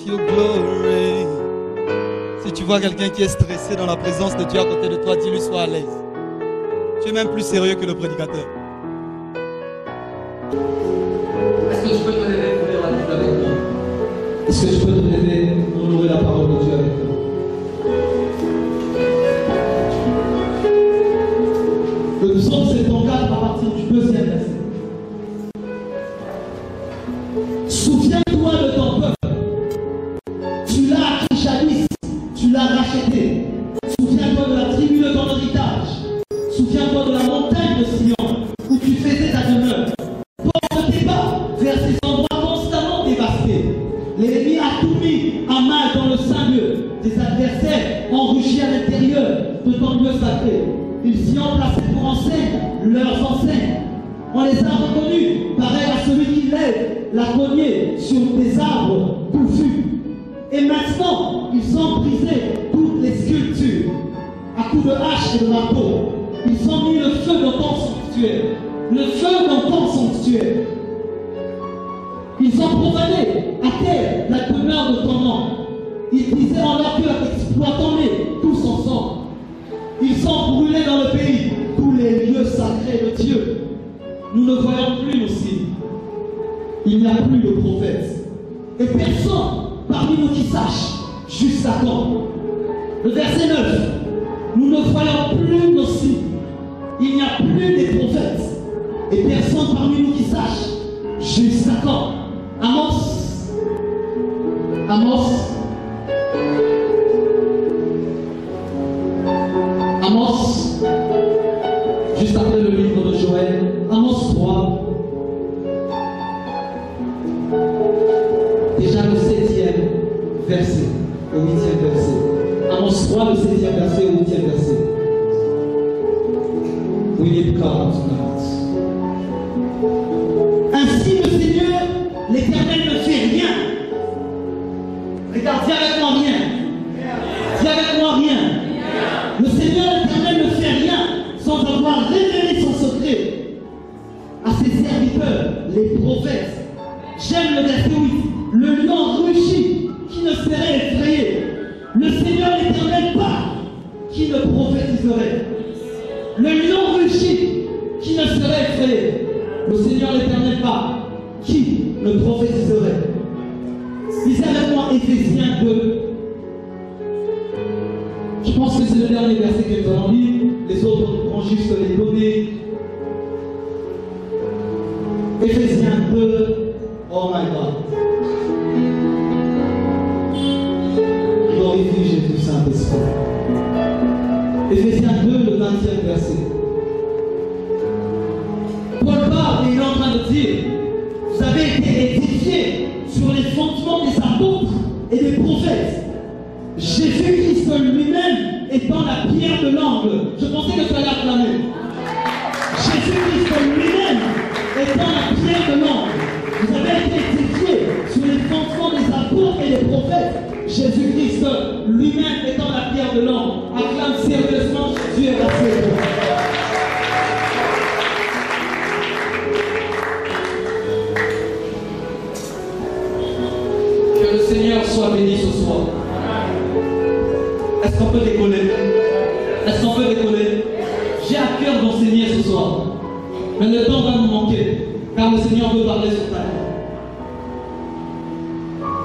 your glory. Si tu vois quelqu'un qui est stressé dans la présence de Dieu à côté de toi, dis-lui sois à l'aise. Tu es même plus sérieux que le prédicateur. Est-ce que je peux te lever pour lire la Bible avec moi? Est-ce que je peux te lever pour ouvrir la parole de Dieu avec moi? Le psaume 74 à partir du 2e verset. Souviens-toi de ton peuple. Tu l'as acquis jadis, tu l'as racheté. Souviens-toi de la tribu de ton héritage. Souviens-toi de la montagne de Sion où tu faisais ta demeure. Porte tes pas vers ces endroits constamment dévastés. L'ennemi a tout mis en mal dans le saint lieu. Tes adversaires ont rugi à l'intérieur de ton lieu sacré. Ils s'y ont placé pour enseigne leurs enseignes. On les a reconnus, pareil à celui qui lève la cognée sur des arbres touffus. Et maintenant, ils ont brisé toutes les sculptures à coups de hache et de marteau. Ils ont mis le feu dans ton sanctuaire. Le feu dans ton sanctuaire. Ils ont profané à terre la demeure de ton nom. Ils disaient en leur cœur, exploitons-les tous ensemble. Ils ont brûlé dans le pays tous les lieux sacrés de Dieu. Nous ne voyons plus nos signes. Il n'y a plus de prophètes. Et personne parmi nous qui sache jusqu'à quand. Le verset 9. Nous ne voyons plus nos signes. Il n'y a plus des prophètes. Et personne parmi nous qui sache jusqu'à quand. Amos. Amos. Amos. Juste après le livre de Joël. Amos 3. Déjà le 7e verset. Au 8e verset. Amos 3, le 7e verset au 8e verset. We need God tonight. Ainsi le Seigneur, l'Éternel ne fait rien. Regarde, dis avec moi rien. Dis avec moi rien. Le Seigneur, l'Éternel ne fait rien sans avoir révélé son secret à ses serviteurs, les prophètes. J'aime le verset 8. Le lion rugit qui ne serait effrayé. Le Seigneur, l'Éternel parle qui ne prophétiserait. Le lion rugit qui ne serait effrayé. Le Seigneur, l'Éternel parle qui ne prophétiserait. Lisez avec moi Éphésiens 2. Je pense que c'est le dernier verset que nous allons lire. Les autres vont juste les donner. Éphésiens 2. Oh my God. Glorifie Jésus Saint-Esprit. Éphésiens 2, le 20e verset. Paul parle et il est en train de dire, vous avez été édifiés sur les fondements des apôtres et des prophètes. Jésus-Christ lui-même étant la pierre de l'angle. Je pensais que ça allait acclamer. Jésus-Christ lui-même étant la pierre de l'angle. Vous avez été édifiés sur les fondements des apôtres et des prophètes. Jésus-Christ lui-même étant la pierre de l'angle. Acclame sérieusement Jésus et la Seigneur. Que le Seigneur soit béni ce soir. Est-ce qu'on peut décoller? Est-ce qu'on peut décoller? J'ai à cœur d'enseigner ce soir. Mais le temps va nous manquer. Car le Seigneur veut parler sur ta vie.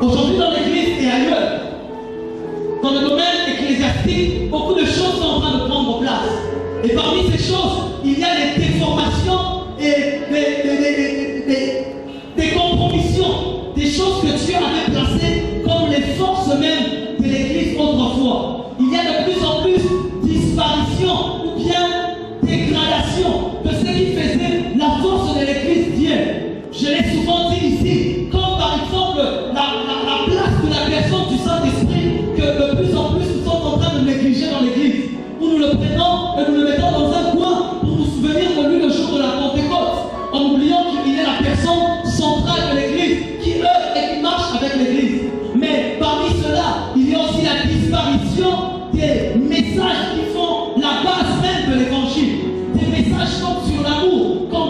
Aujourd'hui dans l'église et ailleurs, dans le domaine ecclésiastique, beaucoup de choses sont en train de prendre place. Et parmi ces choses, il y a des déformations et des compromissions, des choses que Dieu avait placées comme les forces même de l'église autrefois. Il y a de plus en plus disparition ou bien dégradation de ce qui faisait la force de l'église d'hier. Je l'ai souvent dit ici, comme par exemple la place de la personne du Saint-Esprit que de plus en plus nous sommes en train de négliger dans l'église. Où nous le prenons et nous le mettons dans un coin pour nous souvenir de lui le jour de la Pentecôte, en oubliant qu'il est la personne centrale de l'église, qui œuvre et qui marche avec l'église. Mais parmi cela, il y a aussi la disparition des messages qui font la base même de l'évangile. Des messages comme sur l'amour, comme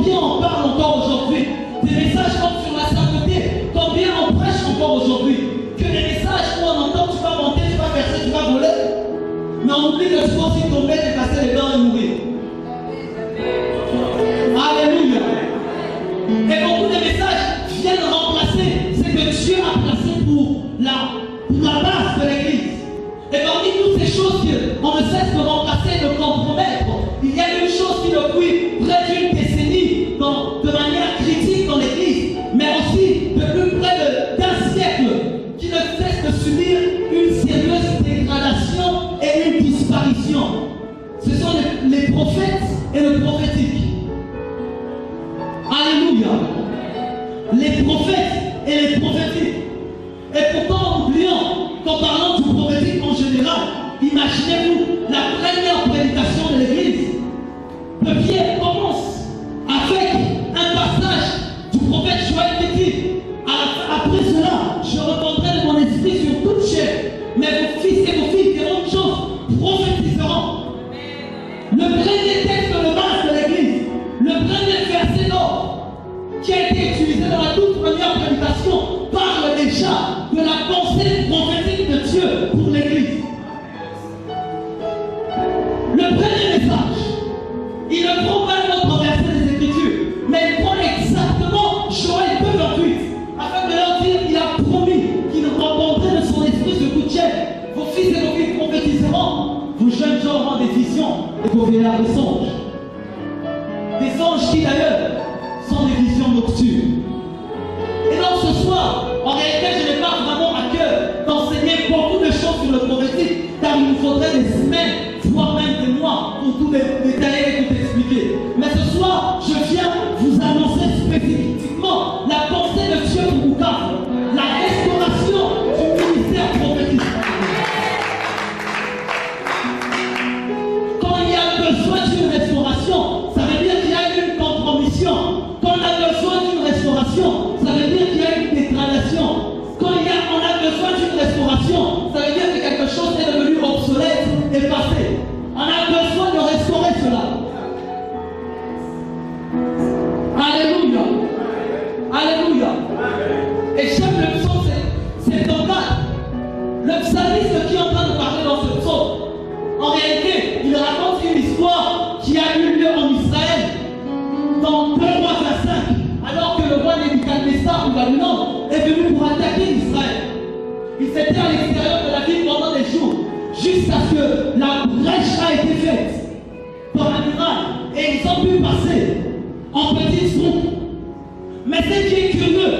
Alléluia. Les prophètes et les prophétiques. Et pourtant, en oubliant qu'en parlant du prophétique en général, imaginez-vous la première prédication de l'Église. Le Pierre commence avec un passage du prophète Joël qui dit: après cela, je répandrai de mon esprit sur toute chair, mais vos fils et vos filles diront une chose, prophétiseront. Le premier texte de base de l'Église, le premier verset d'or qui a été utilisé dans la toute première prédication, parle déjà de la pensée prophétique de Dieu pour l'Église. Le premier message, il ne prend pas le autre verset des Écritures, mais il prend exactement Joël 2:28, afin de leur dire qu'il a promis qu'il répandrait de son esprit sur toute chair. Vos fils et vos filles prophétiseront, vos jeunes gens auront des visions et vos vieillards des songes. Des anges qui d'ailleurs sont des visions nocturnes. Et donc ce soir, en réalité, je n'ai pas vraiment à cœur d'enseigner beaucoup de choses sur le prophétique, car il nous faudrait des semaines, voire même des mois, pour tout détailler et tout expliquer. Mais ce soir, je viens vous annoncer spécifiquement la pensée de Dieu pour Bukavu, la restauration du ministère prophétique. Quand il y a besoin d'une restauration, ça veut dire qu'il y a une compromission. Quand on a besoin d'une restauration, ça veut dire qu'il y a une dégradation. Quand on a besoin d'une restauration, ça veut dire que quelque chose est devenu obsolète et passé. On a besoin de restaurer cela. Alléluia. Alléluia. Et j'aime le psaume, c'est ton cas. Le psalmiste qui est en train de parler dans ce psaume, en réalité, il raconte une histoire qui a eu lieu en Israël dans 2 rois 25, alors que le roi Nebuchadnezzar ou Babylone est venu pour attaquer Israël. Il s'était à l'extérieur de la ville pendant des jours, jusqu'à ce que la brèche a été faite par la muraille et ils ont pu passer en petits groupes. Mais ce qui est curieux,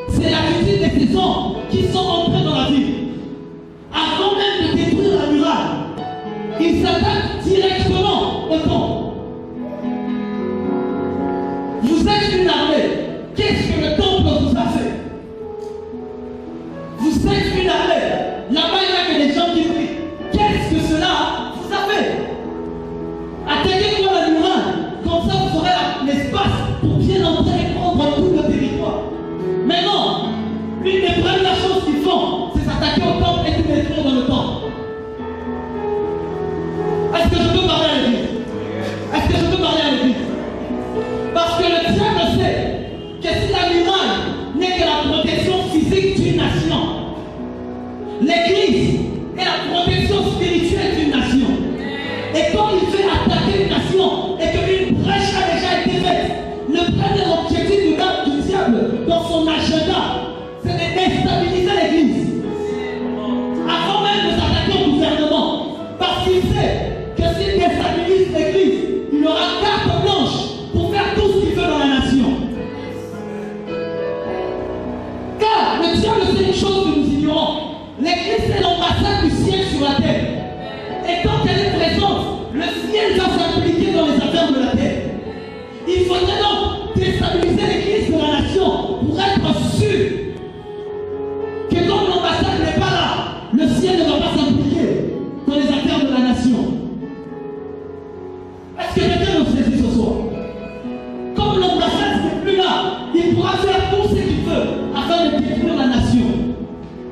c'est l'attitude des saisons qui sont entrés dans la ville. Avant même de détruire la muraille, ils s'attaquent directement au temple. Vous êtes une armée. Qu'est-ce que le temple vous a fait? Vous êtes une armée. Là-bas, il y a que des gens qui prient. Qu'est-ce que cela vous a fait? Attaquez-moi la muraille. Comme ça, vous aurez l'espace pour bien entrer et prendre tout le territoire. Mais non, l'une des premières choses qu'ils font, c'est s'attaquer au temple et tout détruire dans le temple. Est-ce que je peux parler à l'église? Est-ce que je peux parler à l'église? Parce que le diable sait que si la muraille n'est que la protection physique d'une nation, l'église est la protection spirituelle d'une nation. Et quand il fait attaquer une nation et qu'une brèche a déjà été faite, le premier objectif du diable dans son agenda, c'est de déstabiliser l'église. Avant même de s'attaquer au gouvernement. Parce qu'il sait que s'il déstabilise l'église, il aura carte blanche pour faire tout ce qu'il veut dans la nation. Car le diable sait une chose que nous ignorons. L'église c'est l'ambassade du ciel sur la terre. Et quand elle est présente, le ciel va s'impliquer dans les affaires de la terre. Il faudrait donc déstabiliser l'église de la nation pour être sûr que comme l'ambassade n'est pas là, le ciel ne va pas s'impliquer dans les affaires de la nation. Est-ce que quelqu'un nous saisit ce soir? Comme l'ambassade n'est plus là, il pourra faire tout ce qu'il veut afin de détruire la nation.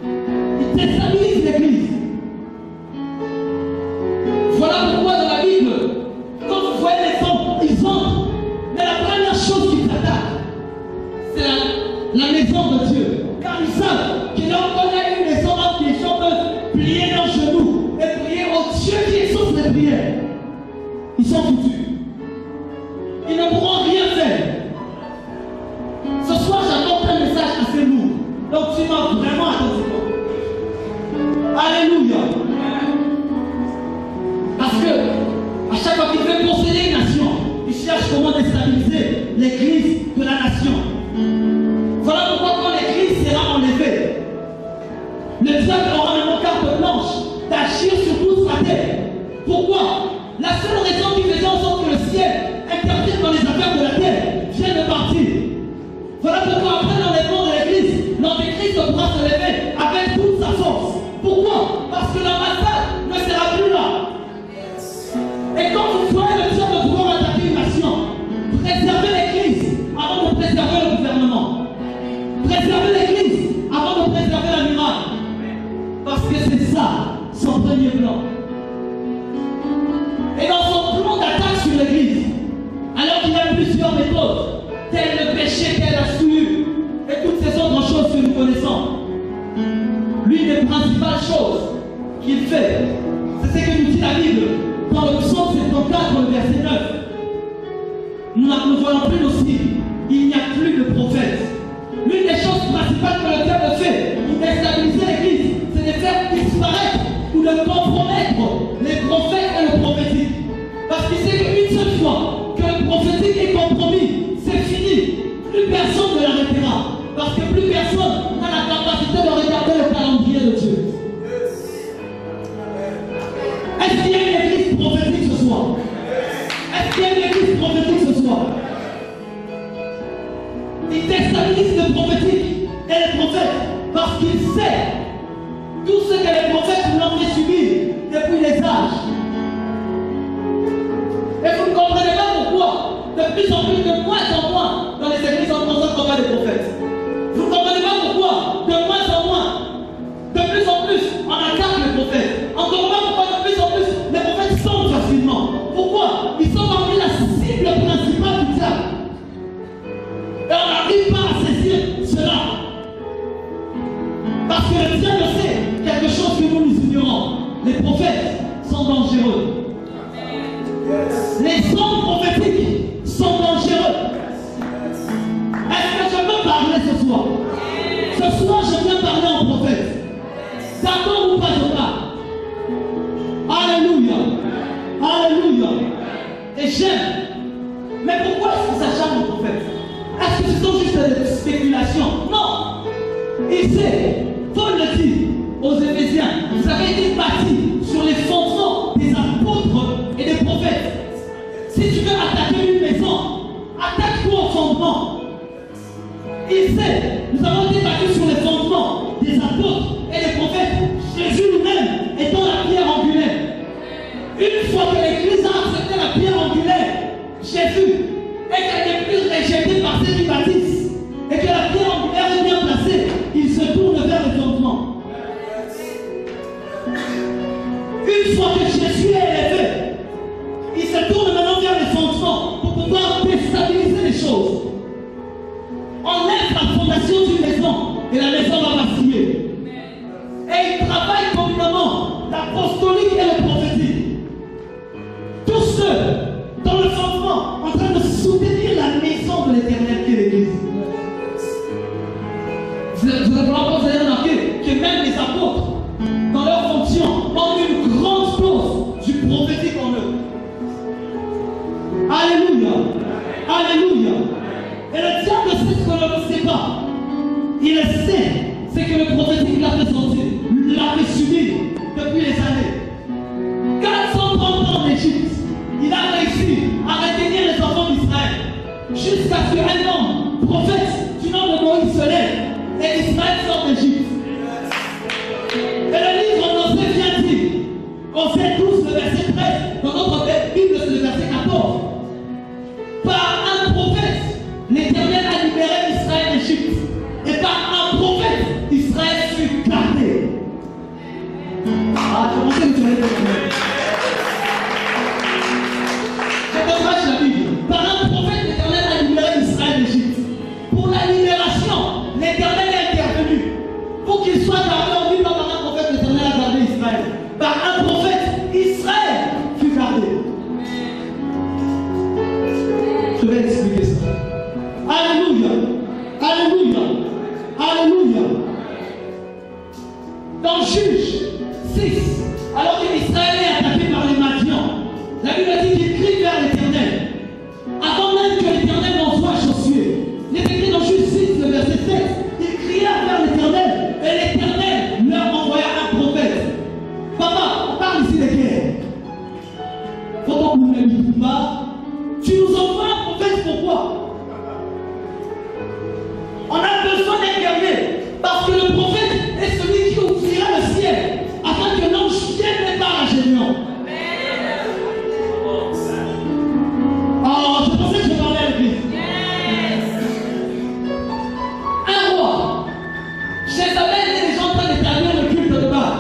Il déstabilise l'église. Voilà pourquoi dans la Bible, quand vous voyez les hommes, ils entrent, mais la première chose qu'ils attaquent, c'est la maison de Dieu. Car ils savent que lorsqu'on a une maison où les gens peuvent plier leurs genoux et prier au Dieu qui est source de prière, ils sont foutus. Ils ne pourront rien faire. Ce soir, j'apporte un message assez lourd. Donc tu m'as vraiment attentivement. Alléluia. Parce que à chaque fois qu'il veut conseiller une nation, il cherche comment déstabiliser l'église de la nation. Voilà pourquoi quand l'église sera enlevée, Voilà pourquoi après l'enlèvement de l'église, l'antéchrist pourra se lever avec toute sa force. Pourquoi? Parce que l'ambassade ne sera plus là. Et quand vous soyez le temps de pouvoir attaquer une nation, préservez l'église avant de préserver le gouvernement. Préservez l'église avant de préserver la muraille. Parce que c'est ça, son premier plan. Et dans son plan d'attaque sur l'église, alors qu'il y a plusieurs méthodes, tel le péché, tel la souillure, et toutes ces autres choses que nous connaissons, l'une des principales choses qu'il fait, c'est ce que nous dit la Bible dans le psaume 74, le verset 9. Nous ne voyons plus nos signes, il n'y a plus de prophète. L'une des choses principales que le diable fait pour déstabiliser l'église, c'est de faire disparaître ou de compromettre les prophètes et le prophétique. Parce qu'il sait qu'une seule fois que le prophétique est compromis, c'est fini. Plus personne ne l'arrêtera. Parce que plus personne n'a la capacité de regarder le calendrier de Dieu. Est-ce qu'il y a une église prophétique ce soir? Est-ce qu'il y a une église prophétique ce soir? Il déstabilise le prophétique et les prophètes parce qu'il sait tout ce que les prophètes l'ont fait subir depuis les âges. Et vous ne comprenez pas pourquoi, de plus en plus, de moins en moins, dans les églises, on pense qu'on a des prophètes. Vous ne comprenez pas pourquoi, de moins en moins, de plus en plus, on attaque les prophètes. On ne comprend pas pourquoi, de plus en plus, les prophètes tombent facilement. Pourquoi? Ils sont parmi la cible principale du diable. Et on n'arrive pas à saisir cela. Parce que le diable sait quelque chose que nous ignorons. Les prophètes sont dangereux. Les hommes prophétiques sont dangereux. Est-ce que je peux parler ce soir? Ce soir, je viens parler en prophète. D'accord ou pas de pas? Alléluia. Alléluia. Et j'aime. Mais pourquoi est-ce que ça charme aux prophètes? Est-ce que ce sont juste des spéculations? Non. Il sait, Paul le dit aux Éphésiens, vous avez été bâtis sur les fondements des apôtres et des prophètes. Si tu veux attaquer une maison, attaque-toi au fondement. Il sait, nous avons été bâtis sur les fondements des apôtres et des prophètes. Jésus lui-même étant la pierre angulaire. Une fois que l'Église a accepté la pierre angulaire, Jésus, et qu'elle n'est plus rejetée par ceux qui bâtissent, et que la pierre angulaire est bien placée, il se tourne vers le fondement. Une fois que Jésus est élevé, il se tourne maintenant vers les fondements pour pouvoir déstabiliser les choses. On lève la fondation d'une maison et la maison va vaciller. Et il travaille communément l'apostolique et le prophétique. Tous ceux dans le fondement en train de soutenir la maison de l'Éternel qui est l'Église. Vous avez remarqué que même les apôtres, dans leur fonction, ont une grande dose du prophétique en eux. Alléluia. Alléluia. Et le diable sait ce qu'on ne sait pas. Il sait ce que le prophétique l'a fait sentir, l'a fait subir depuis les années. 430 ans en Égypte, il a réussi à retenir les enfants d'Israël jusqu'à ce qu'un homme, prophète du nom de Moïse, se lève et Israël sort d'Égypte. Et le livre d'Osée vient dire, Osée 12, le verset 13, dans notre Bible, c'est le verset 14. Par un prophète, l'Éternel a libéré Israël d'Égypte. Et par un prophète, Israël fut gardé. Ah, je pensais que tu allais te dire. Je partage la Bible. Par un prophète, l'Éternel a libéré Israël d'Égypte. Pour la libération, l'Éternel est intervenu. Pour qu'il soit gardé en vie, par un prophète, l'Éternel a gardé Israël. Par un prophète, Israël fut gardé. Je vais expliquer ça. Alléluia. Alléluia. Alléluia. Dans Juge 6, alors qu'Israël est attaqué par les Madians, la Bible dit qu'il crie vers l'Éternel. Avant même que l'Éternel n'envoie Josué, il est écrit dans Juge 6, le verset 7, il cria vers l'Éternel et l'Éternel leur envoya un prophète. Papa, on parle ici de guerre. Faut qu'on ne le dise pas. Tu nous envoies un prophète, pourquoi? un guerrier. Parce que le prophète est celui qui ouvrira le ciel afin que l'ange vienne les par la génion. Oh, je pensais que je parlais à l'église. Un roi, Jézabel et les gens en train d'établir le culte de Baal,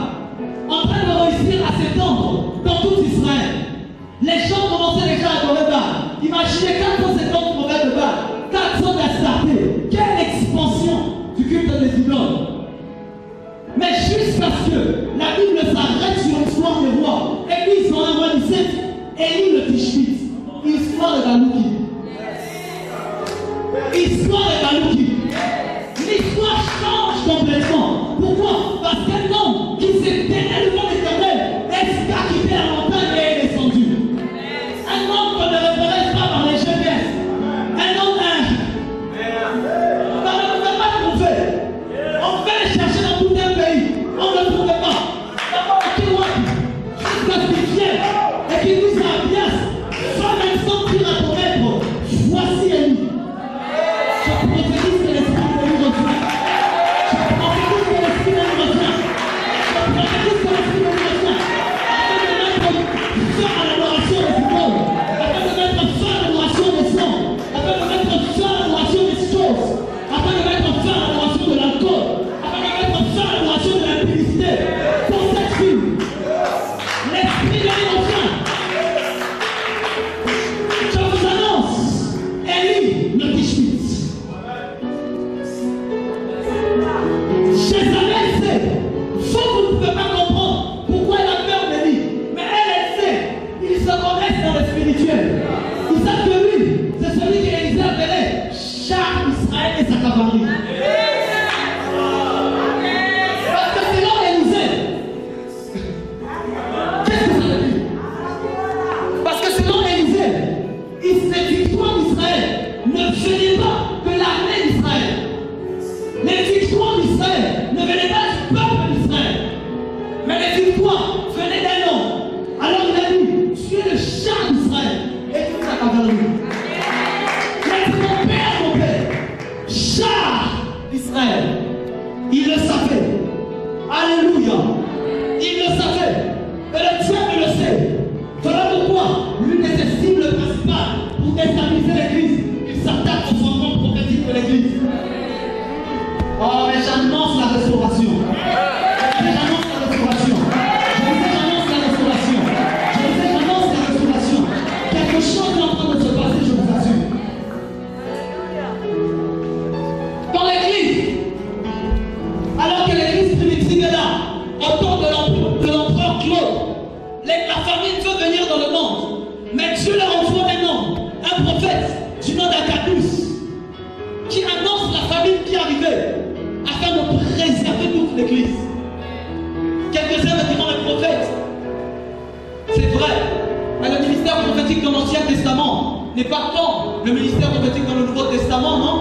en train de réussir à s'étendre dans tout Israël. Les gens commençaient déjà à adorer Baal. Imaginez 450 prophètes de Baal, 400 d'Astarté. Quelle expansion du culte des idoles. Mais jusqu'à ce que la Bible s'arrête sur l'histoire des rois. Et puis ils ont un roi 17, Élie le Tishbite. Histoire de Balouki. Histoire de Balouki. L'histoire change complètement. Pourquoi? Parce qu'un homme qui s'est tenu devant l'Éternel est quitté la montagne et est descendu. Un homme qu'on ne repérait pas par les jeunesses. Un homme par le gouvernement qu'on fait. On fait les chercher dans tout un pays. On ne le trouvait pas. D'abord au Kiwaki, jusqu'à ce qu'il vienne et qu'il dise à Abias, sans même sentir à ton maître, voici Élie. Je prophétise que l'esprit de lui revient. Je prophétise que l'esprit de lui revient. Je prophétise que l'esprit de lui revient. Afin de mettre fin à l'adoration des idoles. Afin de mettre fin à l'adoration des sangs. Afin de mettre fin à l'adoration des choses. Afin de mettre fin à l'adoration de l'alcool. Afin de mettre fin à l'adoration de l'impudicité. Pour cette fille, l'esprit de lui revient. Je vous annonce, Élie le Tishbite. Jézabel sait. Vous ne pouvez pas comprendre pourquoi elle a peur d'Élie. Mais elle sait. Ils se connaissent dans le spirituel. Ils savent que lui, c'est celui qu'Élisée appelait char Israël et sa cavalerie. Parce que selon Élisée, qu'est-ce que ça veut dire? Parce que selon Élisée, les victoires d'Israël ne venaient pas de l'armée d'Israël. Les victoires d'Israël ne venaient pas du peuple d'Israël. Mais les victoires venaient d'un homme. Alors il a dit, tu es le char d'Israël et toute sa cavalerie. Mais c'est mon père, char d'Israël. Il le savait. Alléluia. Il le savait. Et le diable le sait. Voilà pourquoi l'une de ses cibles principales pour déstabiliser l'église, il s'attaque au fondement prophétique de l'église. Oh, mais j'annonce la restauration. J'annonce la restauration. Je vous ai j'annonce la restauration. Je vous ai j'annonce la restauration. Quelque chose est en train de se passer, je vous assure. Dans l'église, alors que l'église primitive est là, au temps de l'empereur Claude, la famine veut venir dans le monde. Mais Dieu leur envoie un homme, un prophète du nom d'Agabus, qui annonce la famine qui arrivait afin de préserver toute l'église. Quelques-uns me diront le prophète. C'est vrai, mais le ministère prophétique dans l'Ancien Testament n'est pas comme le ministère prophétique dans le Nouveau Testament, non?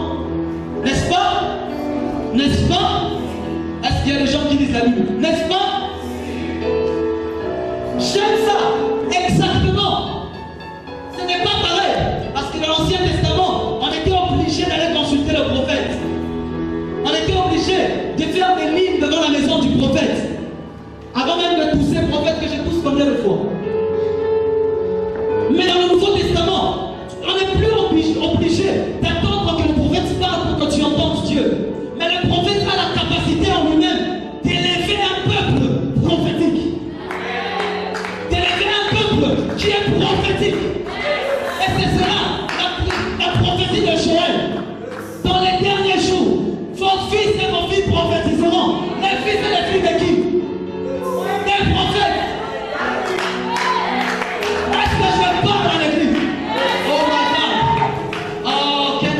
N'est-ce pas? N'est-ce pas? Est-ce qu'il y a des gens qui lisent la Bible? N'est-ce pas? J'aime ça, exactement. Ce n'est pas pareil, parce que dans l'Ancien Testament, on était obligé d'aller consulter le prophète. On était obligé de faire des lignes devant la maison du prophète. Avant même de tousser le prophète, que je tousse combien de fois. Mais dans le Nouveau Testament, on n'est plus obligé d'attendre que le prophète parle pour que tu entendes Dieu. Mais le prophète a la capacité en lui-même d'élever un peuple prophétique. D'élever un peuple qui est prophétique. Et c'est cela, la prophétie de Joël. Dans les derniers jours, vos fils et vos filles prophétiseront. Les fils et les filles de qui? Des prophètes. Est-ce que je parle à l'église? Oh my God. Oh, quelle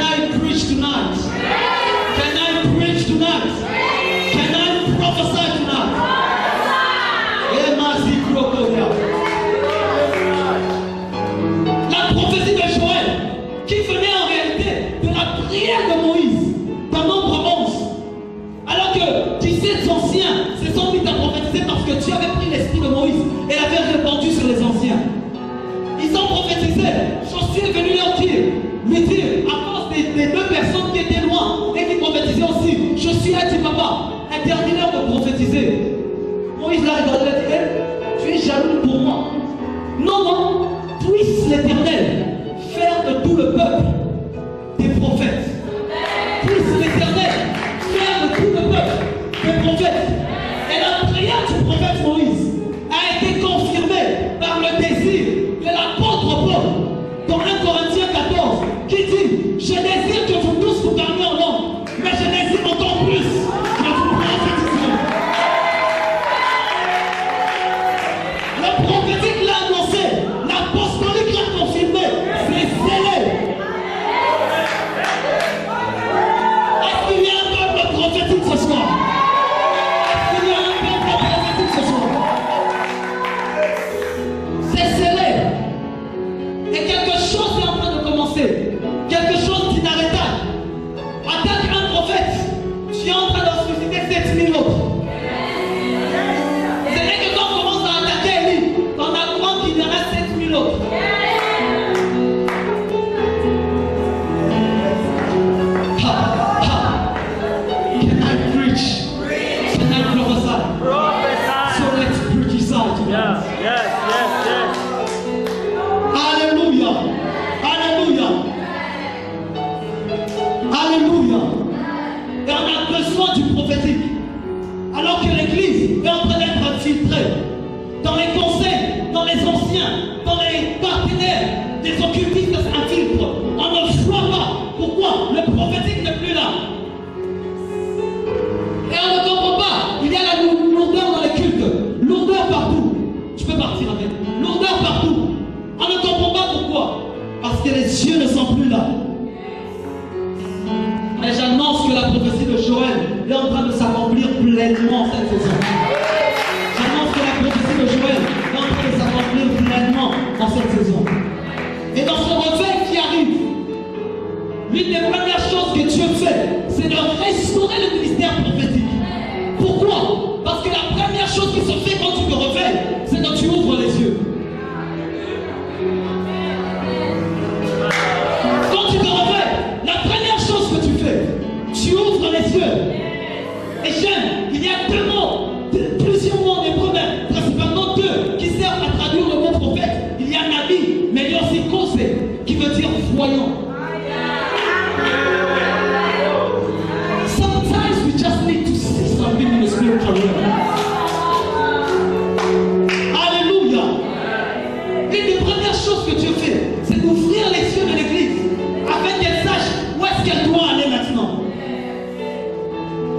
est en train de s'accomplir pleinement cette saison. J'annonce que la prophétie de Joël est en train de s'accomplir pleinement dans cette saison. Et dans son réveil qui arrive, l'une des premières choses que Dieu fait, c'est de restaurer le ministère prophétique. Pourquoi? Parce que la première chose qui se fait quand tu te réveilles, c'est quand tu ouvres les yeux. Quand tu te réveilles, la première chose que tu fais, tu ouvres les yeux. Et j'aime, il y a deux mots, plusieurs mots en hébreu, mais principalement deux, qui servent à traduire le mot prophète. Il y a Nabi, mais il y a aussi Kose, qui veut dire voyant. Sometimes we just need to see something in the spiritual realm. Alléluia. Une des premières choses que Dieu fait, c'est d'ouvrir les yeux de l'Église afin qu'elle sache où est-ce qu'elle doit aller maintenant.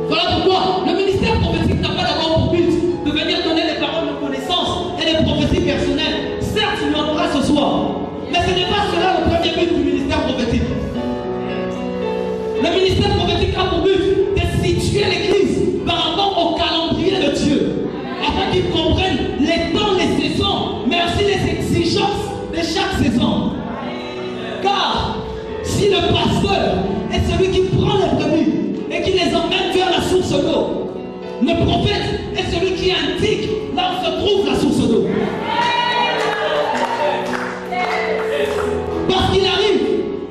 Voilà pourquoi le ministère prophétique n'a pas d'abord pour but de venir donner les paroles de connaissance et des prophéties personnelles. Certes, il y en aura ce soir, mais ce n'est pas cela le premier but du ministère prophétique. Le ministère prophétique a pour but de situer l'Église par rapport au calendrier de Dieu, afin qu'ils comprennent les temps, les saisons, mais aussi les exigences de chaque saison. Car si le pasteur est celui qui prend les brebis et qui les emmène vers la source d'eau, le prophète est celui qui indique là où se trouve la source d'eau. Parce qu'il arrive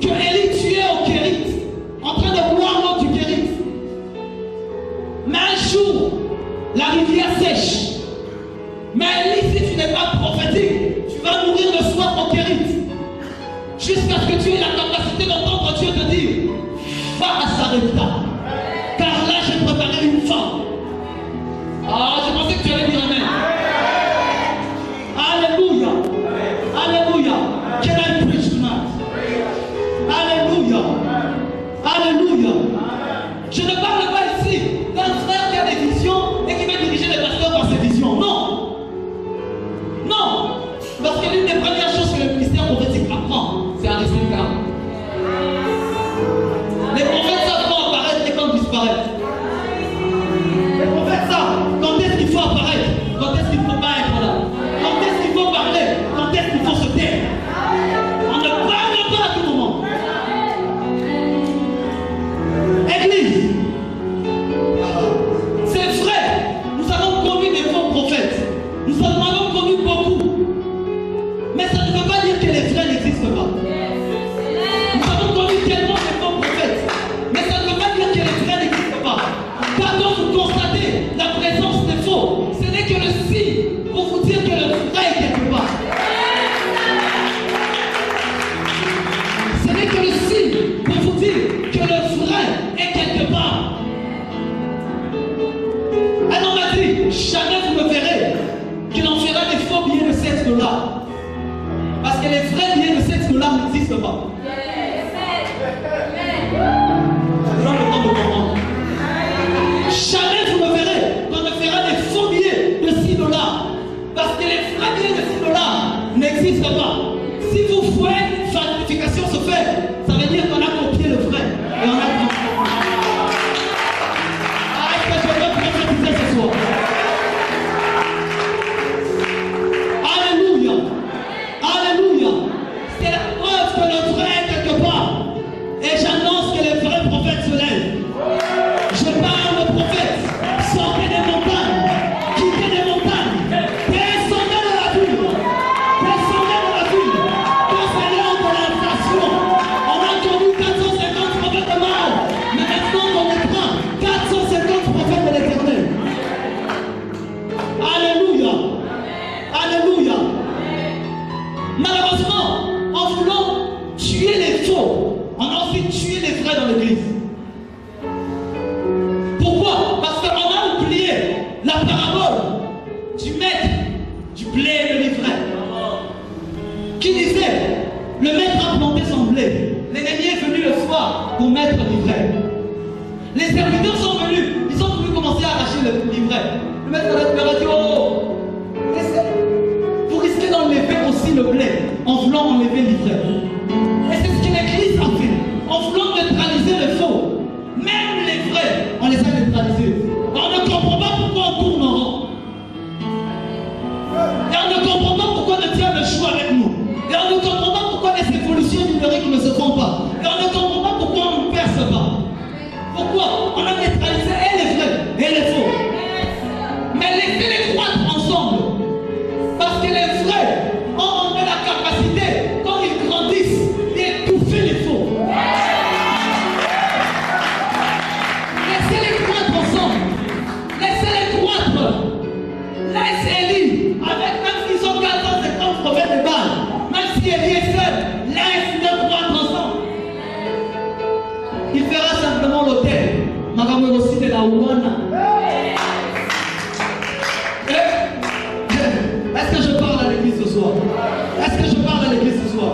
que Élie tuait au Kérit, en train de boire l'eau du Kérit. Mais un jour, la rivière sèche. Mais Élie, si tu n'es pas prophétique, tu vas mourir de soif au Kérit. Jusqu'à ce que tu aies la capacité d'entendre Dieu te dire, va à Sarepta, car là j'ai préparé une femme. Ah, je pensais que tu allais dire amen. Alléluia. Alléluia. Can I preach tonight? Alléluia. Alléluia. Je ne parle pas ici d'un frère qui a des visions et qui veut diriger les pasteurs par ses visions. Non. Non. Parce que l'une des premières choses que le ministère prophétique apprend, c'est à rester calme. Les prophètes savent quand apparaître et quand disparaître. Les prophètes savent quand est-ce qu'il faut apparaître, quand est-ce qu'il ne faut pas être là. Quand est-ce qu'il faut parler, quand est-ce qu'il faut se taire. On ne parle pas à tout moment. Église, c'est vrai, nous avons connu des faux prophètes. Nous en avons connu beaucoup. Mais ça ne veut pas dire que les vrais n'existent pas. Nous avons connu tellement de faux prophètes. Mais ça ne veut pas dire que les vrais n'existent pas. Car quand vous constatez la présence des faux, ce n'est que le signe pour vous dire que le vrai est quelque part. Ce n'est que le signe pour vous dire que le vrai est quelque part. Un homme m'a dit, jamais vous me verrez qu'il en fera des faux billets de $16. Parce que les vrais billets de $16 n'existent pas. Je prends le temps de comprendre. Jamais vous me verrez qu'on me fera des faux billets de $6. Parce que les vrais billets de $6 n'existent pas. Si vous voyez falsification se faire, ça veut dire qu'on a copié le vrai. Et on a est-ce que je peux prophétiser ce soir? Alléluia. Alléluia. C'est la preuve que le vrai est quelque part. Et j'annonce que les vrais prophètes se lèvent. Je parle aux prophètes. Sortez des montagnes. Quittez des montagnes. Descendez de la ville. Descendez de la ville. Quand c'est l'heure de l'inflation, on a connu 450 prophètes de Baal. Mais maintenant on est prend 450 prophètes de l'Éternel. Alléluia. Alléluia. Malheureusement, en voulant tuer les faux, on a aussi tué les vrais dans l'église. Pourquoi? Parce qu'on a oublié la parabole du maître du blé et de l'ivraie, qui disait, le maître a planté son blé, l'ennemi est venu le soir pour mettre l'ivraie. Les serviteurs sont venus, ils ont voulu commencer à arracher l'ivraie. Le maître leur a dit, oh, laissez, vous risquez d'enlever aussi le blé en voulant enlever l'ivraie. Et c'est ce que l'Église a fait, en voulant neutraliser les faux. Même les vrais, on les a neutralisés. on a neutralisé et les vrais et les faux. Mais laissez-les croître ensemble. Parce que les vrais ont la capacité, quand ils grandissent, d'étouffer les faux. Laissez-les croître ensemble. Laissez-les croître. Laisse Élie, avec même s'ils ont 450 prophètes de Baal, même si Élie est seul, laisse-les croître ensemble. Il fera simplement l'autel. Magambo aussi de la Ouana. Est-ce que je parle à l'église ce soir? Est-ce que je parle à l'église ce soir?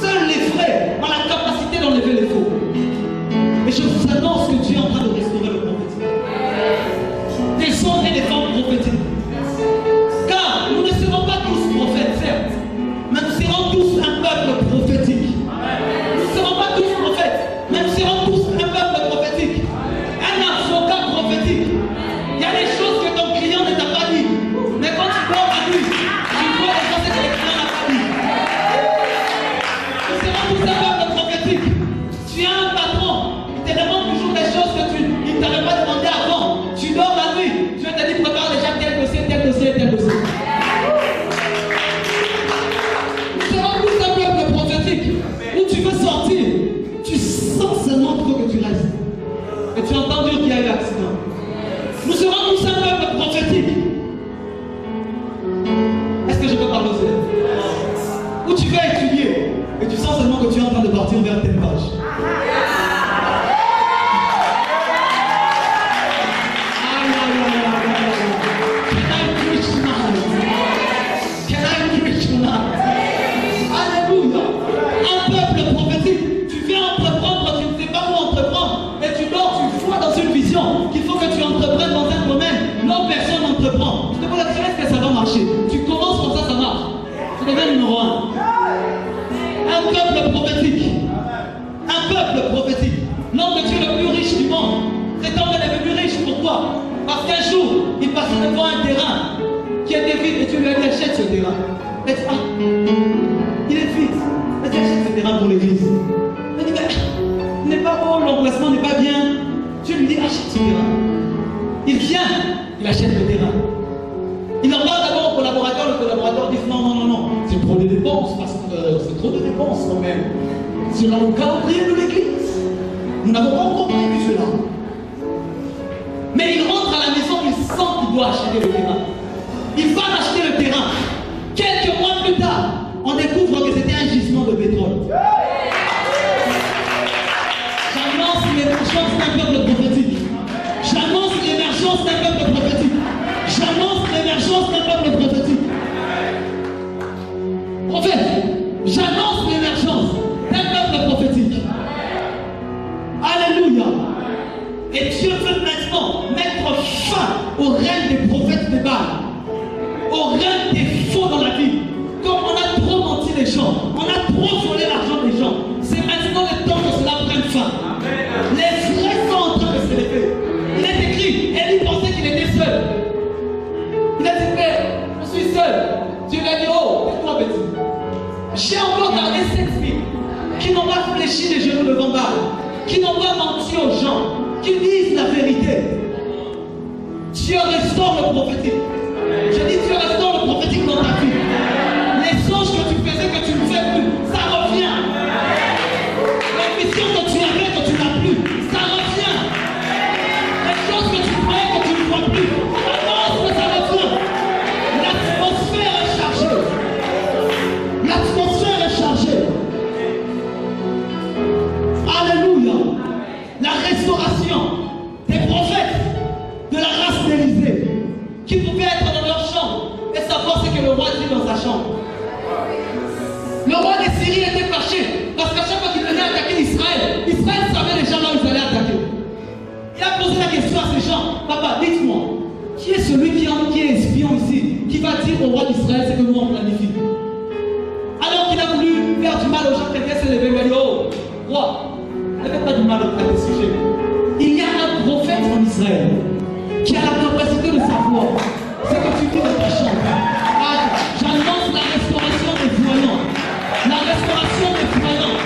Seuls les vrais ont la capacité d'enlever les faux. Et je vous annonce que Dieu est en train de restaurer le prophétique. Des hommes et des femmes prophétiques. Car nous ne serons pas tous prophètes, certes, mais nous serons tous un peuple prophétique. Nous ne serons pas tous prophètes, mais nous serons tous un peuple prophétique. Un avocat prophétique. Il y a des choses que ton client ne t'a pas dit. Mais quand tu dors à lui, tu vois les choses que les clients n'ont pas dit. Nous serons tous un peuple prophétique. Tu as un patron, il te demande toujours des choses que il ne t'avait pas demandé avant. Tu dors la nuit, Dieu te dit prépare déjà tel dossier, tel dossier, tel dossier. Nous serons tous un peuple prophétique. Où tu veux sortir, tu sens seulement qu'il faut que tu restes. Et tu entends dire qu'il y a eu un accident. Nous serons tous un peuple prophétique. Est-ce que je peux parler aux élèves? Où tu vas étudier et tu sens seulement que tu es en train de partir vers telle page. Alléluia. Un peuple prophétique. Tu viens entreprendre, tu ne sais pas où entreprendre. Et tu dors, tu vois dans une vision qu'il faut que tu entreprennes dans un domaine. L'autre personne n'entreprend. Je te pose la question, est-ce que ça va marcher? Tu commences comme ça marche. Tu deviens numéro 1. Un peuple prophétique. Un peuple prophétique. L'homme de Dieu le plus riche du monde. Cet homme est devenu riche. Pourquoi? Parce qu'un jour, il passait devant un terrain qui était vide et tu lui as dit achète ce terrain. Il dit, ah, il est vide. Il dit achète ce terrain pour l'église. Il dit, mais il n'est pas beau, l'emplacement n'est pas bien. Dieu lui dit achète ce terrain. Il vient, il achète le terrain. Il en parle d'abord au collaborateur, le collaborateur dit non, non, non, non, c'est trop de dépenses, parce que c'est trop de dépenses quand même. C'est dans le calendrier de l'église. Nous n'avons pas encore prévu cela. Mais il rentre à la maison, il sent qu'il doit acheter le terrain. Il va acheter le terrain. Quelques mois plus tard, on découvre que c'était un gisement de pétrole. J'annonce l'émergence d'un peuple prophétique. J'annonce l'émergence d'un peuple prophétique. J'annonce l'émergence d'un peuple prophétique. Prophète, j'annonce l'émergence d'un peuple prophétique. Alléluia. Et Dieu veut maintenant mettre fin au règne des prophètes de Baal, au règne des faux dans la vie. Comme on a trop menti les gens, on a trop volé l'argent des gens, c'est maintenant le temps que cela prenne fin. Les vrais sont en train de se lever. Il est écrit, et il pensait qu'il était seul. Il a dit, Père, je suis seul. Dieu lui a dit, oh, tais-toi petit. J'ai encore gardé 7 000 qui n'ont pas fléchi les genoux devant Baal, qui n'ont pas menti aux gens, qui disent la vérité. Dieu restaure le prophétique. Je dis Dieu restaure le prophétique dans ta vie. Les songes que tu faisais, que tu ne fais plus, ça revient. La mission que tu avais, que tu n'as plus, ça revient. Les choses que tu croyais, que tu ne vois plus, avance que ça revient. L'atmosphère est chargée. L'atmosphère est chargée. Alléluia. La restauration des prophètes de la race d'Élysée qui pouvaient être dans leur chambre et savoir ce que le roi dit dans sa chambre. Le roi de Syrie était fâché parce qu'à chaque fois qu'il venait attaquer Israël, Israël savait déjà là où ils allaient attaquer. Il a posé la question à ces gens, papa, dites-moi, qui est celui qui est espion ici, qui va dire au roi d'Israël ce que nous on planifie? Alors qu'il a voulu faire du mal aux gens, quelqu'un s'est levé et lui a dit, oh, roi, ne faites pas du mal à tes sujets. Il y a un prophète en Israël qui a la capacité de savoir ce que tu dis dans ta chambre. Ah, j'annonce la restauration des voyants. La restauration des voyants.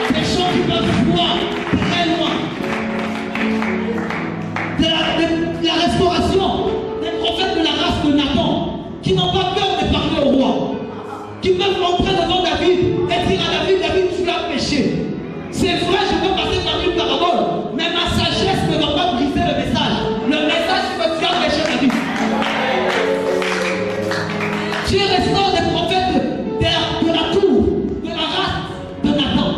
Des gens qui peuvent voir très loin. C'est vrai, je peux passer par une parabole, mais ma sagesse ne va pas briser le message. Le message que tu as prêché ta vie. Tu es restant des prophètes de la tour, de la race de Nathan,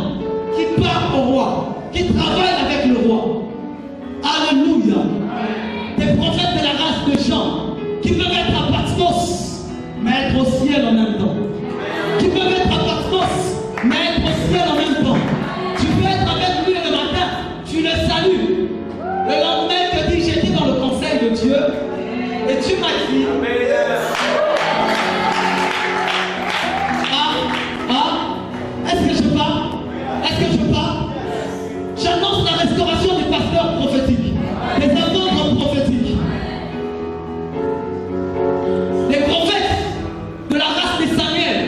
qui parlent au roi, qui travaillent avec le roi. Alléluia. Des prophètes de la race de Jean, qui peuvent être à Patmos, mais être au ciel en même temps. Qui peuvent être à Patmos, mais être au ciel en même temps. Tu peux être avec lui le matin, tu le salues. Le lendemain, il te dit, j'étais dans le conseil de Dieu, et tu m'as dit, est-ce que je parle? Est-ce que je parle? J'annonce la restauration des pasteurs prophétiques, des apôtres prophétiques, des prophètes de la race de Samuel,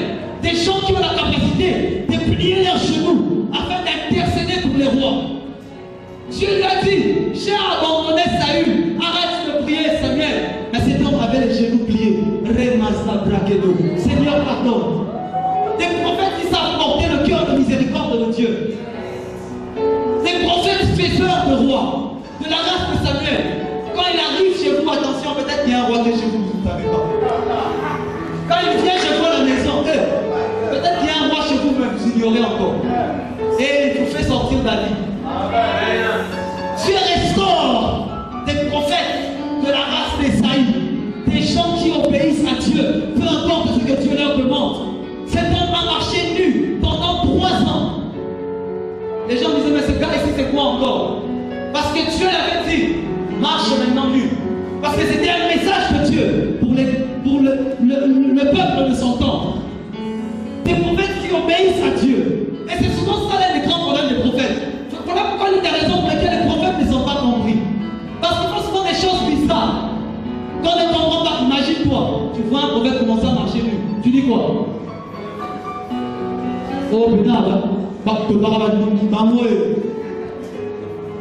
des gens qui ont la capacité de plier leurs genoux afin d'intercéder pour les rois. Dieu lui a dit, j'ai abandonné Saül, arrête de prier Samuel. Mais cet homme avait les genoux pliés. Seigneur, pardon. Des prophètes qui savent porter le cœur de miséricorde de Dieu. Des prophètes faiseurs de rois, de la race de Samuel. Quand il arrive chez vous, attention, peut-être qu'il y a un roi chez vous, vous ne savez pas. Quand il vient chez vous à la maison, peut-être qu'il y a un roi chez vous, mais vous ignorez encore. Et il vous fait sortir d'Ali. Dieu restaure des prophètes de la race d'Esaïe, des gens qui obéissent à Dieu, peu importe ce que Dieu leur demande. Cet homme a marché nu pendant 3 ans. Les gens disaient, mais ce gars ici, c'est quoi encore? Parce que Dieu l'avait dit, marche maintenant nu. Parce que c'était un message de Dieu pour le peuple de son temps. Des prophètes qui obéissent à Dieu. Et c'est souvent ça l'un des grands problèmes des prophètes. Voilà pourquoi il y a des raisons pour lesquelles les prophètes ne sont pas compris. Parce qu'ils font souvent des choses bizarres. Quand on ne comprend pas, imagine-toi, tu vois un prophète commencer à marcher nu. Tu dis quoi? Oh putain,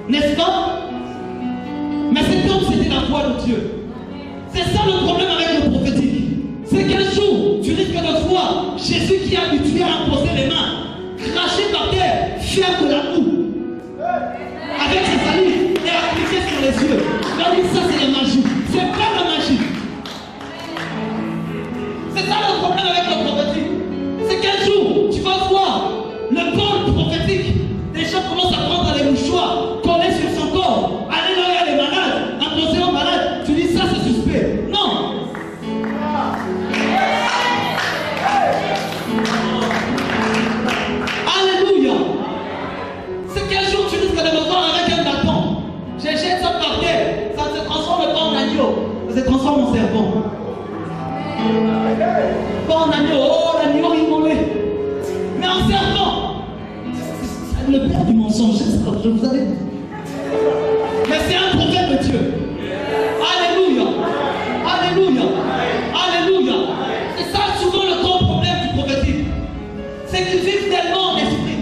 n'est-ce pas? Mais cet homme, c'était la foi de Dieu. C'est ça le problème avec le prophétique. C'est qu'un jour, tu risques de voir Jésus qui est habitué à imposer les mains, cracher par terre, faire de la boue, avec ses salives et appliquer sur les yeux. Là, ça, c'est la magie. C'est pas la magie. C'est ça le problème avec le prophétique. C'est qu'un jour, tu vas voir le pôle prophétique. Des gens commencent à prendre les mouchoirs, coller sur son corps, aller là où il y a les malades, imposer aux malades. Tu dis ça, c'est suspect. Non. Alléluia. C'est qu'un jour, tu risques de me voir avec un bâton. Je jette ça par terre. Ça se transforme pas en agneau. Ça se transforme en serpent. Pas en agneau. Oh, l'agneau immolé. Mais en serpent. C'est le père du mensonge. Je vous avais dit. Mais c'est un prophète de Dieu. Alléluia. Alléluia. Alléluia. C'est ça souvent le grand problème du prophétique. C'est qu'ils vivent tellement en esprit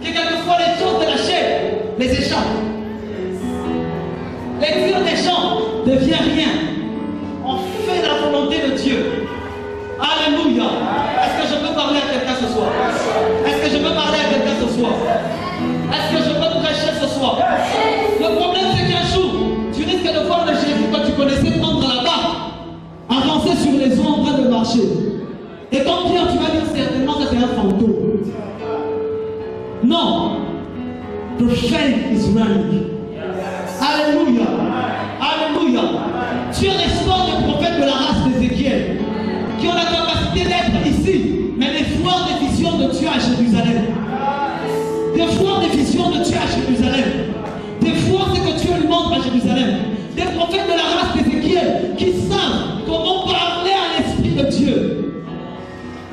que quelquefois les choses de la chair les échappent. Les dires des gens devient rien. On fait la volonté de Dieu. Alléluia. Est-ce que je peux parler à quelqu'un ce soir? Est-ce que je peux parler à quelqu'un ce soir? Est-ce que je peux prêcher ce soir? Le problème c'est qu'un jour, tu risques de voir le Jésus que tu connaissais prendre la barre, avancer sur les eaux en train de marcher. Et quand Pierre, tu vas dire certainement que c'est un fantôme. Non. The faith is running. Alléluia. Alléluia. Tu restaures des prophètes de la race d'Ézéchiel qui ont la capacité d'être ici, mais des foires de visions de Dieu à Jérusalem. Des foires de visions de Dieu à Jérusalem. Des foires que Dieu lui montre à Jérusalem. Des prophètes de la race d'Ézéchiel qui savent comment parler à l'Esprit de Dieu.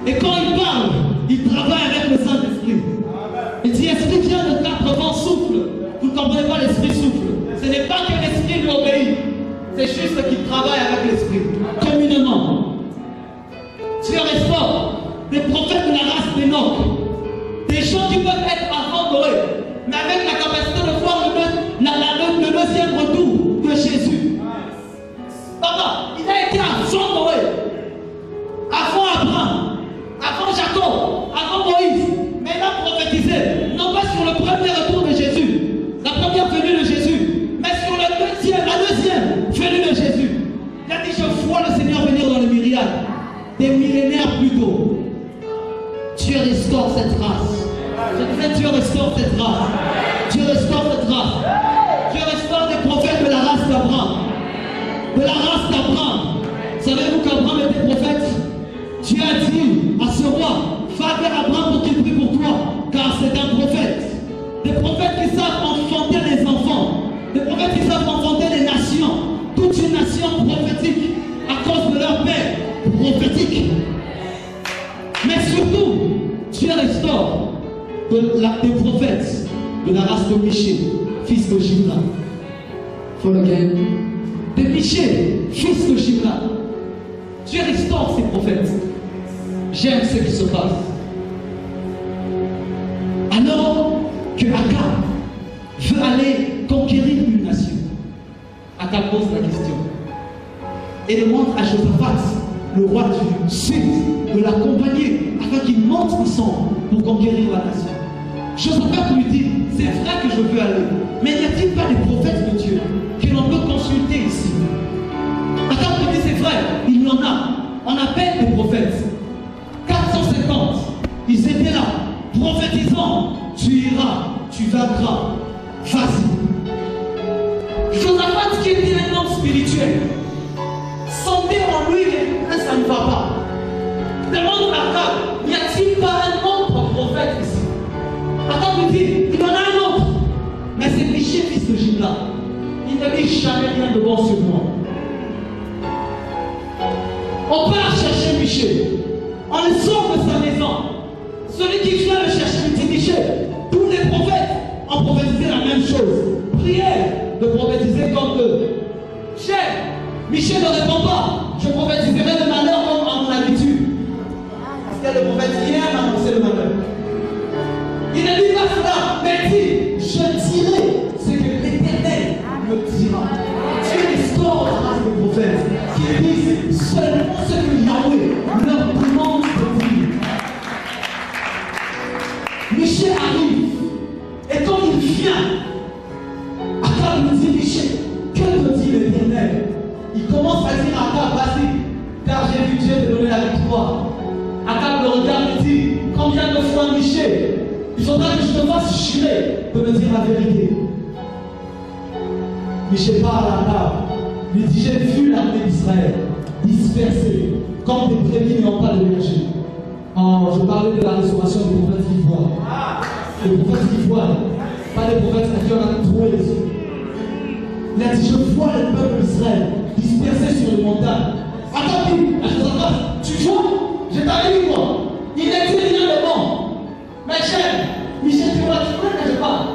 Et quand ils parlent, ils travaillent avec le Saint-Esprit. Il dit, Esprit vient de 4 vents, souffle. Vous ne comprenez pas, l'Esprit souffle. Ce n'est pas que l'Esprit lui obéit. C'est juste qu'il travaille avec l'Esprit. Communément. Dieu restaure des prophètes de la race d'Enoch. Des gens qui peuvent être avant Noé, mais avec la capacité de voir le deuxième retour de Jésus. Papa, il a été avant Noé, avant Abraham, avant Jacob, avant Moïse, mais il a prophétisé, non pas sur le premier passe. Dieu restaure des prophètes de la race d'Abraham. De la race d'Abraham. Savez-vous qu'Abraham était prophète? Dieu a dit à ce roi, va vers Abraham pour qu'il prie pour toi, car c'est un prophète. Des prophètes qui savent enfanter les enfants. Des prophètes qui savent enfanter les nations. Toute une nation prophétique à cause de leur père prophétique. Mais surtout, Dieu restaure des prophètes de la race de Michée, fils de Jimla. Follow again. De Michée, fils de Jimla. Dieu restaure ses prophètes. J'aime ce qui se passe. Alors que Akab veut aller conquérir une nation, Akab pose la question et demande à Josaphat, le roi du sud, de l'accompagner afin qu'il monte ensemble pour conquérir la nation. Josaphat lui dit, c'est vrai que je veux aller, mais n'y a-t-il pas des prophètes de Dieu que l'on peut consulter ici? Akab lui dit, c'est vrai, il y en a. On appelle des prophètes. 450, ils étaient là, prophétisant, tu iras, tu vaincras, vas-y. Josaphat, qui était un homme spirituel, sentait en lui que ça ne va pas. Demande à Akab, n'y a-t-il pas un autre prophète ici? Akab lui dit, il y en a un autre, mais c'est Michée, fils de Jimla. Il ne dit jamais rien de bon sur moi. On part chercher Michée. On le sort de sa maison. Celui qui vient le chercher, il dit Michée. Tous les prophètes ont prophétisé la même chose. Prière de prophétiser comme eux. Cher, Michée ne répond pas. Je prophétiserai le malheur comme à mon habitude. Parce que le prophète hier m'a annoncé le malheur. Il ne dit pas cela, mais dit je dirai ce que l'Éternel me dira. Dieu restaure la race des prophètes qui disent seulement ce que Yahweh leur demande de dire. Michée arrive et quand il vient, Akab lui dit Michée, que te dit l'Éternel? Il commence à dire à Akab, vas-y, car j'ai vu Dieu te donner la victoire. Akab le regarde et dit, combien de fois Michée, il faudra que je te fasse jurer de me dire la vérité. Michée parle à Akab, lui dit, j'ai vu l'armée d'Israël dispersée comme des brebis n'ayant pas de berger. Oh, je parlais de la restauration des prophètes qui voient. Les prophètes qui voient, pas des prophètes à qui on a trouvé les yeux. Il a dit, je vois le peuple d'Israël dispersé sur les montagnes. Akab dit à Josaphat, tu vois, je t'avais dit quoi? Il n'est dit rien de bon. Mais j'aime, Michée, tu vois que je parle.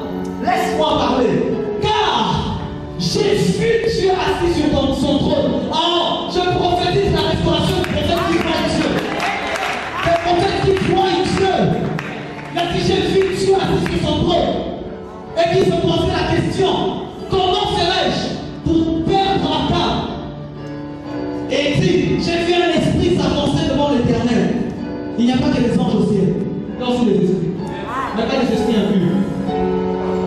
Laisse-moi parler. Car j'ai vu Dieu assis sur son trône. Oh, je prophétise la restauration des prophètes qui voient Dieu. Des prophètes qui voient Dieu. Il a dit, j'ai vu Dieu assis sur son trône. Et qui se posait la question, comment ferais-je pour perdre Akab? Et il dit, j'ai vu un esprit s'avancer devant l'Éternel. Il n'y a pas que les anges au ciel. Là aussi les esprits. Il n'y a pas des esprits impurs.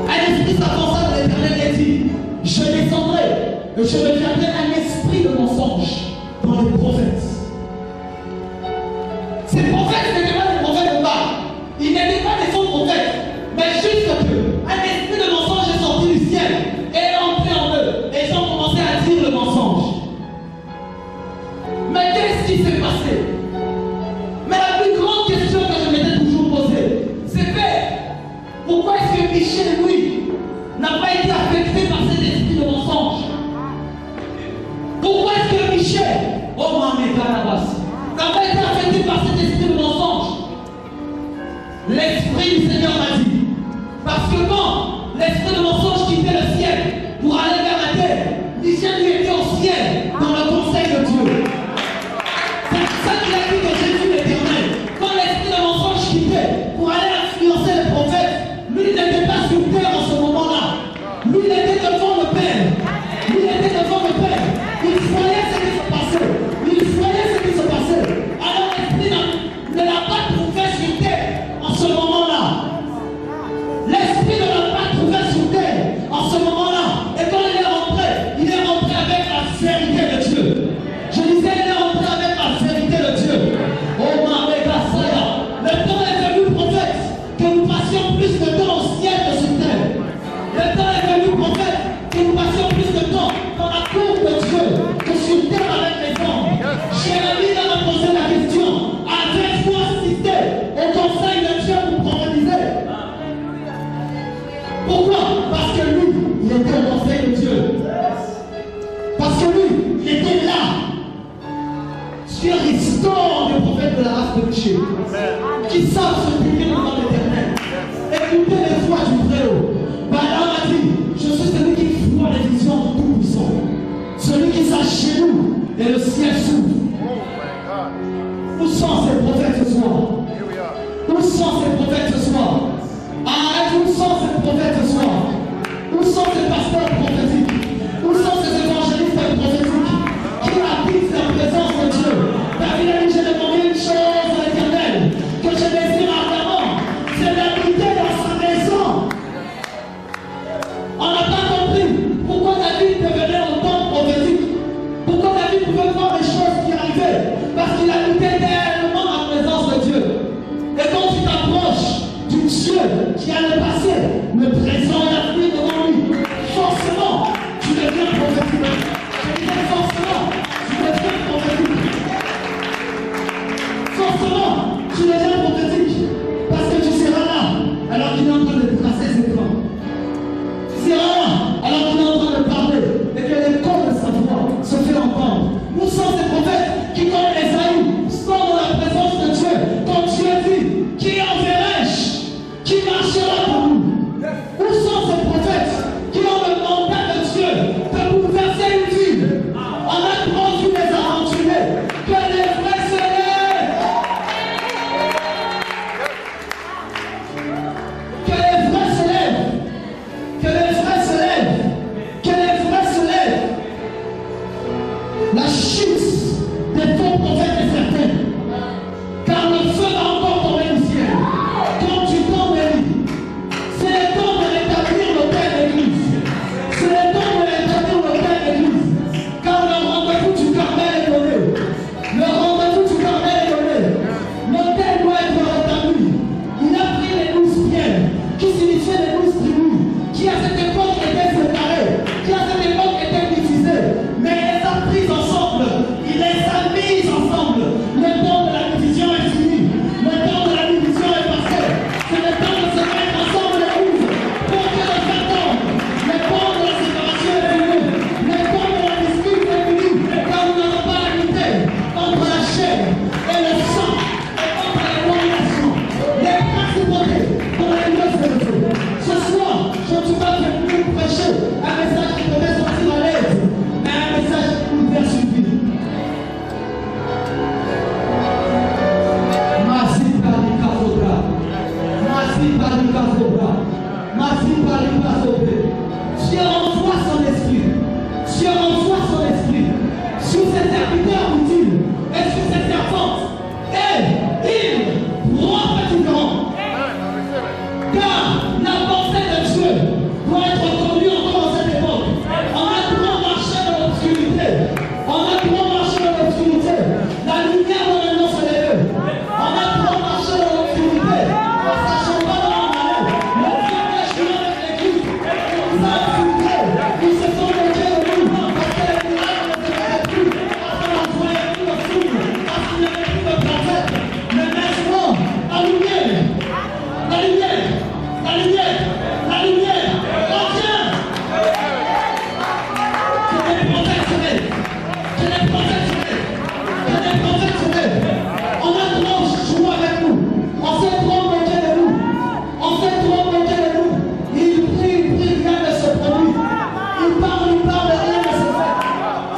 Un esprit s'avança de l'Éternel et dit, je descendrai et je deviendrai un esprit de mensonge dans les prophètes. Ces prophètes n'étaient pas des prophètes de Baal. Ils n'étaient pas des faux prophètes. Mais juste qu'un esprit de mensonge est sorti du ciel et est entré en eux. Et ils ont commencé à dire le mensonge. Mais qu'est-ce qui s'est passé? Mais la plus grande question que je m'étais toujours posée, c'était pourquoi est-ce que Michée, lui, n'a pas été affecté par cet esprit de mensonge? Pourquoi est-ce que Michée, oh Mamékanabas, n'a pas été affecté par cet esprit de mensonge? L'esprit du Seigneur m'a dit, parce que quand l'esprit de mensonge quittait le ciel pour aller vers la terre, Michée lui était au ciel dans le conseil de Dieu. C'est ça qu'il a dit que j'ai vu l'Éternel. Quand l'esprit de mensonge quittait pour aller influencer les prophètes, lui n'était pas sur terre en ce moment-là. Lui il était devant le Père. Lui il était devant le Père. Il voyait ce qui se passait. Il voyait ce qui se passait. Alors l'esprit ne l'a pas trouvé sur terre en ce moment-là. L'esprit ne l'a pas trouvé sur terre en ce moment-là. Et quand il est rentré avec la vérité. Pourquoi? Parce que lui, il était au conseil de Dieu. Parce que lui, il était là. Dieu restaure les prophètes de la race de Dieu qui savent se tenir devant l'Éternel. Écoutez les voix du Très-Haut. Balaam a dit, je suis celui qui voit les visions du Tout-Puissant. Celui qui s'agenouille et le ciel s'ouvre. Où sont ces prophètes ce soir? Où sont ces prophètes ce soir? Arrête, où sont ces prophètes ce soir? Où sont ces pasteurs prophétiques? Où sont ces évangélistes prophétiques qui habitent la présence de Dieu? David a dit, j'ai demandé une chose à l'Éternel que je désire ardemment, c'est d'habiter dans sa maison. On n'a pas compris pourquoi David devenait autant prophétique. Pourquoi David pouvait voir les choses qui arrivaient? Parce qu'il habitait tellement la présence de Dieu. Et quand tu t'approches du Dieu qui a le passé, le présent et l'avenir devant lui, forcément, tu deviens prophétique. Je disais forcément, tu deviens prophétique. Forcément, tu deviens prophétique. Parce que tu seras là, alors qu'il est en train de tracer ses plans. Tu seras là, alors qu'il est en train de parler, et que l'écho de sa voix se fait entendre. Où sont ces prophètes qui, comme Esaïe, sont dans la présence de Dieu, quand Dieu dit, qui enverrai-je? Qui marchera pour nous? Où sont ces prophètes qui ont le mandat de Dieu de bouleverser une ville? On a trop vu les aventuriers, que les vrais se lèvent. Que les vrais se lèvent. Que les vrais se lèvent. Que les vrais se lèvent. La chute des faux prophètes est certaine. Car le feu va encore tomber du ciel. Quand tu tombes, c'est le temps de rétablir l'autel d'église. C'est le temps de rétablir l'autel d'église. Car le rendez-vous du Carmel est donné. Le rendez-vous du Carmel est donné. L'autel doit être rétabli. Il a pris les 12 pierres qui signifiaient les 12 tribus, qui à cette époque étaient séparées, qui à cette époque étaient divisées. Mais il les a prises ensemble. Il les a mises ensemble. Le temps de la division est fini. Le temps de la division est passé. C'est le temps de se mettre ensemble les 12 pour que le faire tombe. Le temps de la séparation est fini. Le temps de la dispute est fini. Car nous n'avons pas la lutter entre la chair et le sang et contre la domination. Les principautés pour les lieux célèbres. Ce soir, je ne suis pas venu prêcher un message qui devait sortir à l'aise, mais un message qui nous fait suivre. Dieu envoie son esprit. Dieu envoie son esprit sur ses serviteurs utiles et sur ses servantes. Et ils prophétiseront. Car la pensée de Dieu doit être connue encore en cette époque. On a trop marché dans l'obscurité. On a trop marché dans l'obscurité. La lumière doit maintenant se lever. On a trop marché dans l'obscurité. En sachant pas dans l'année. Le Dieu est joué avec l'église. Il nous a infiltrés. Ils se sont moqués de nous. Parce que les miracles ne se faisaient plus. Parce qu'on n'envoyait plus le souffle. Parce qu'il n'y avait plus de prophète. Mais maintenant, la lumière. La lumière. La lumière. La lumière. Reviens. Que les prophètes se lèvent. Que les prophètes se lèvent. Que les prophètes se lèvent. On a trop joué avec nous. On s'est trop moqué de nous. On s'est trop moqué de nous. Il prie, rien ne se produit. Il parle, rien ne se fait.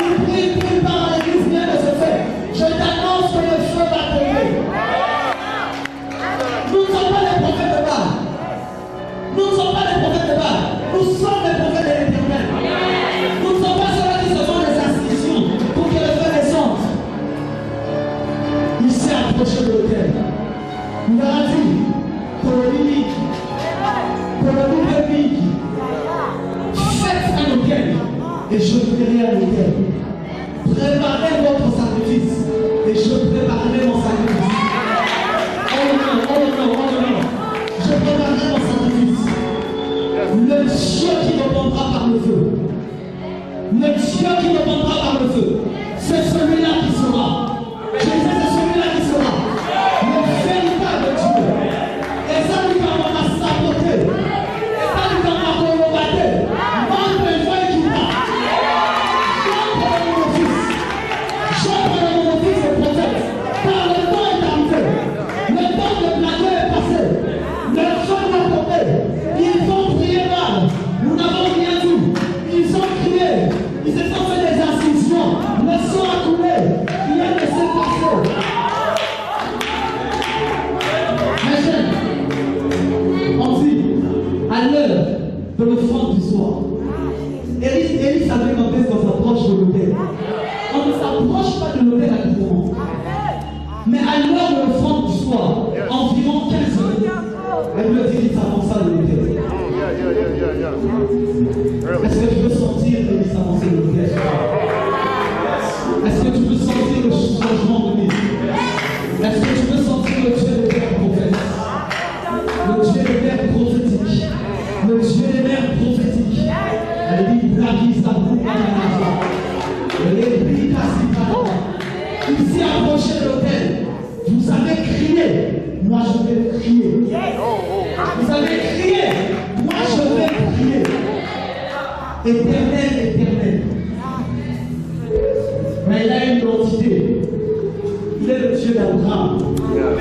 Il prie, parle à l'église, rien ne se fait. Je t'annonce que le feu va tomber. Nous ne sommes pas les prophètes de Baal. Nous ne sommes pas les prophètes de Baal. Nous sommes les prophètes de l'Éternel. Nous ne sommes pas ceux qui se font des institutions pour que le feu descende. Il s'est approché de l'autel. Il leur a dit, Ptolemy, faites un autel et je ferai un autel. Préparez votre sacrifice et je préparerai mon sacrifice. Oh non. Je préparerai mon sacrifice. Le Dieu qui répondra par le feu. Le Dieu qui répondra par le feu. C'est celui-là qui sera. Je disais, c'est celui-là qui sera. Le véritable Dieu. Et ça lui va saboter. Et ça lui va l'heure de l'offrande du soir. Élie savait quand est-ce qu'on s'approche de l'autel. On ne s'approche pas de l'autel à tout moment. Mais à l'heure de l'offrande du soir, environ 15 minutes, elle me dit qu'il s'avança de l'autel. Est-ce que tu peux sentir Élie s'avancer de l'autel? Est-ce que tu peux sentir le changement de vie? Est-ce que tu peux sentir le Dieu des pères prophètes? Le Dieu des pères prophétiques. Le Dieu des pères prophétiques. Elle dit il s'est approché de l'autel. Vous avez crié, moi je vais crier. Vous avez crié, moi je vais crier. Éternel, éternel. Mais il a une identité. Il est le Dieu d'Abraham,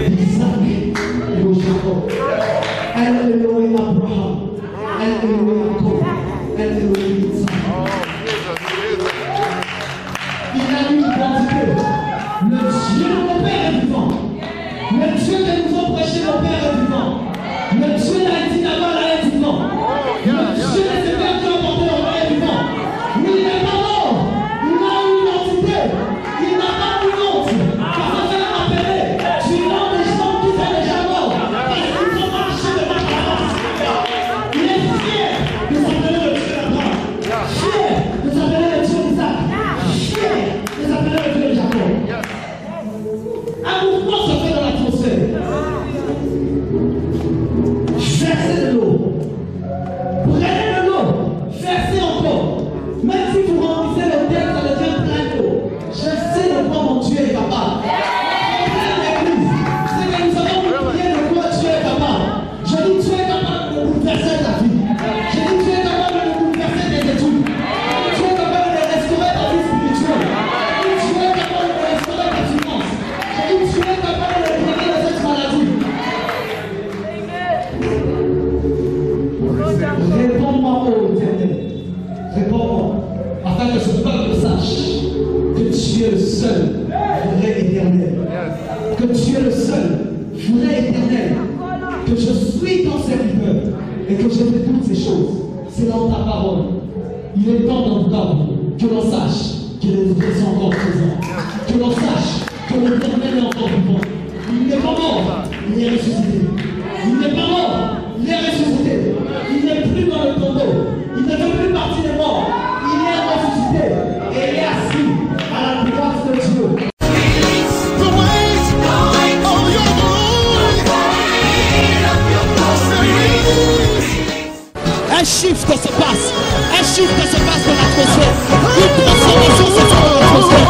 d'Isaac et de Jacob. Elle est Elohim Abraham. Elle est Elohim Jacob. Elle est Elohim Isaac. Il a une identité. Le Dieu de mon Père est vivant. Le Dieu que nous avons prêché, mon Père est vivant. Le Dieu d'Haïti d'abord est vivant. Le Dieu des Pères qui ont porté en est vivant. Il n'est pas mort. Il a une identité. Il n'a pas de honte. Parce que c'est appelé. Tu nom des gens qui sont déjà morts. Parce qu'ils ont marché de ma place. Il est fier de s'appeler le Dieu d'Abraham. Fier de s'appeler le Dieu d'Isaac. Fier de s'appeler le Dieu de Jacob. Un mouvement se fait dans l'atmosphère. Versez de l'eau. Prenez de l'eau. Versez encore. Même si vous remplissez le terre, ça devient plein d'eau. Je sais de quoi mon Dieu est capable. L'église, c'est que nous avons prié de quoi Dieu est capable. Je dis Dieu est capable de bouleverser ta vie. Je dis Dieu est capable de bouleverser tes études. Dieu est capable de restaurer ta vie spirituelle. Dieu est capable de restaurer ta finance. Je dis Dieu est capable de libérer de cette maladie. Réponds-moi, ô Éternel. Réponds-moi. Afin que ce peuple sache que tu es le seul vrai éternel. Que tu es le seul vrai éternel. Que je suis ton serviteur et que je fais toutes ces choses. C'est dans ta parole. Il est temps d'entendre que l'on sache que les vrais sont encore présents. Que l'on sache que l'Éternel est encore vivant. Il n'est pas mort, il est ressuscité. Il n'est pas mort, il est ressuscité. Il n'est plus dans le tombeau. Il ne fait plus partie des morts. Il est ressuscité et il est assis à la droite de Dieu. Un shift se passe. Un shift se passe dans l'atmosphère. Une transformation se fait dans l'atmosphère.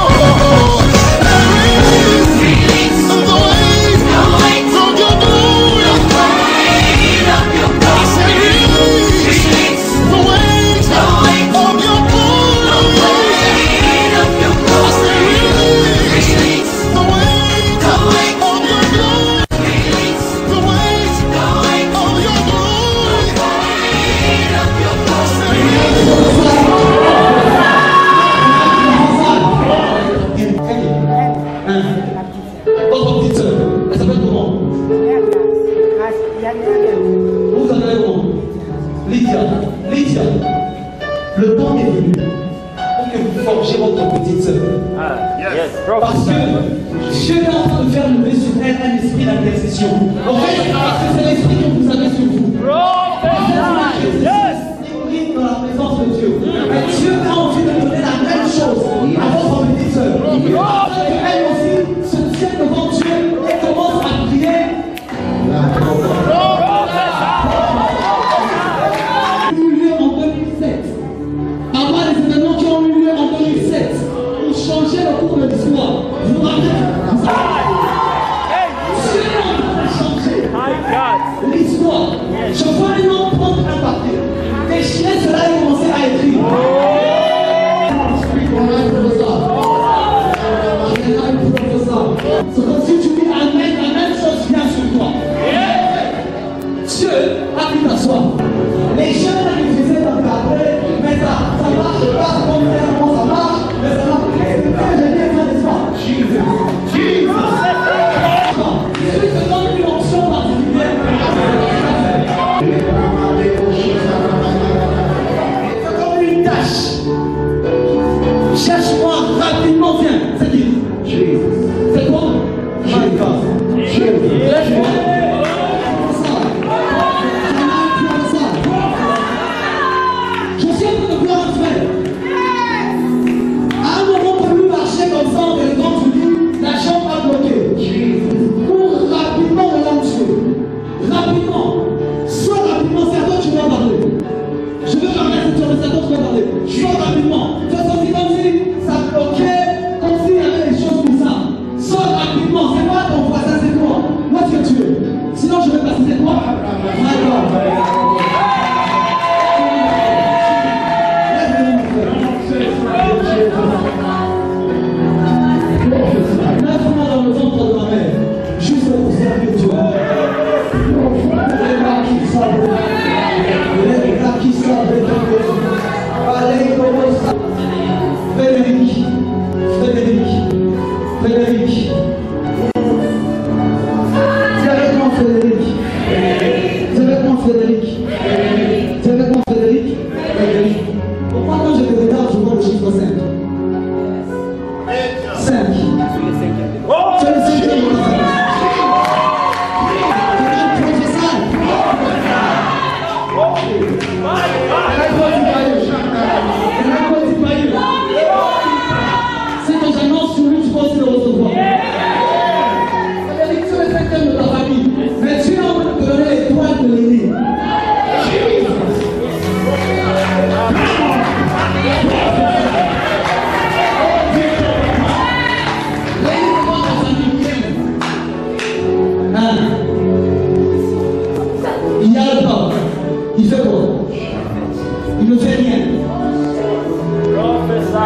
Lydia, le temps est venu pour que vous forgiez votre petite sœur. Parce que Dieu est en train de faire lever sur elle un esprit d'intercession. En fait, parce que c'est l'esprit que vous avez sur vous. Vous êtes dans la présence de Dieu. Et Dieu a envie de donner la même chose à votre petite sœur. Parce qu'elle aussi se tient devant Dieu et commence à prier. Changer le cours de l'histoire. Vous vous rappelez? Dieu est en train de changer l'histoire. Je vois les noms prendre un papier.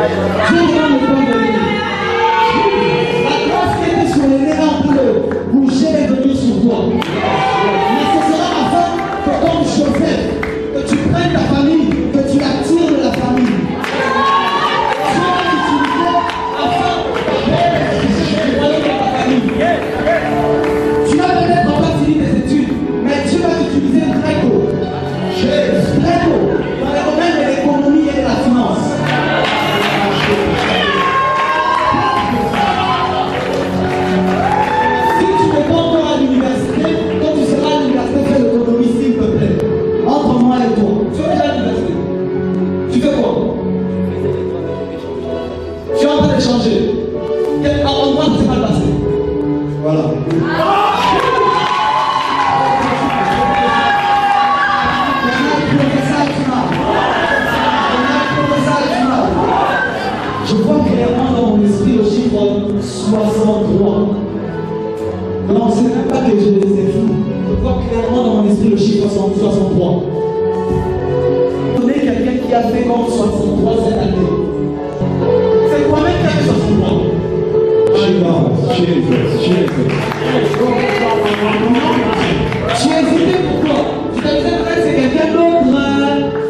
demande le point de l'ennemi. La grâce qui était sur l'ennemi est en train de bouger et venir sur toi. Mais ce sera afin que comme Joseph, que tu prennes ta famille, que tu la tires de la famille. Dieu va t'utiliser afin de royaume de ta famille. Tu n'as peut-être pas fini tes études, mais Dieu va t'utiliser très tôt. Très tôt, dans les domaines de l'économie et de la finance. Si tu n'es pas encore à l'université, quand tu seras à l'université, fais l'économie s'il te plaît. Entre moi et toi. Tu es déjà à l'université. Tu fais quoi? Tu es en train d'échanger. En moi, ça s'est mal passé. Voilà. Je vois clairement dans mon esprit le chiffre 63. Non, c'est même pas que je les ai fous. Je vois clairement dans mon esprit le chiffre 63. Vous connaissez quelqu'un qui a fait comme 63 cette année. C'est toi-même qui a fait 63. Tu as hésité pourquoi? Tu t'as dit peut-être c'est quelqu'un d'autre.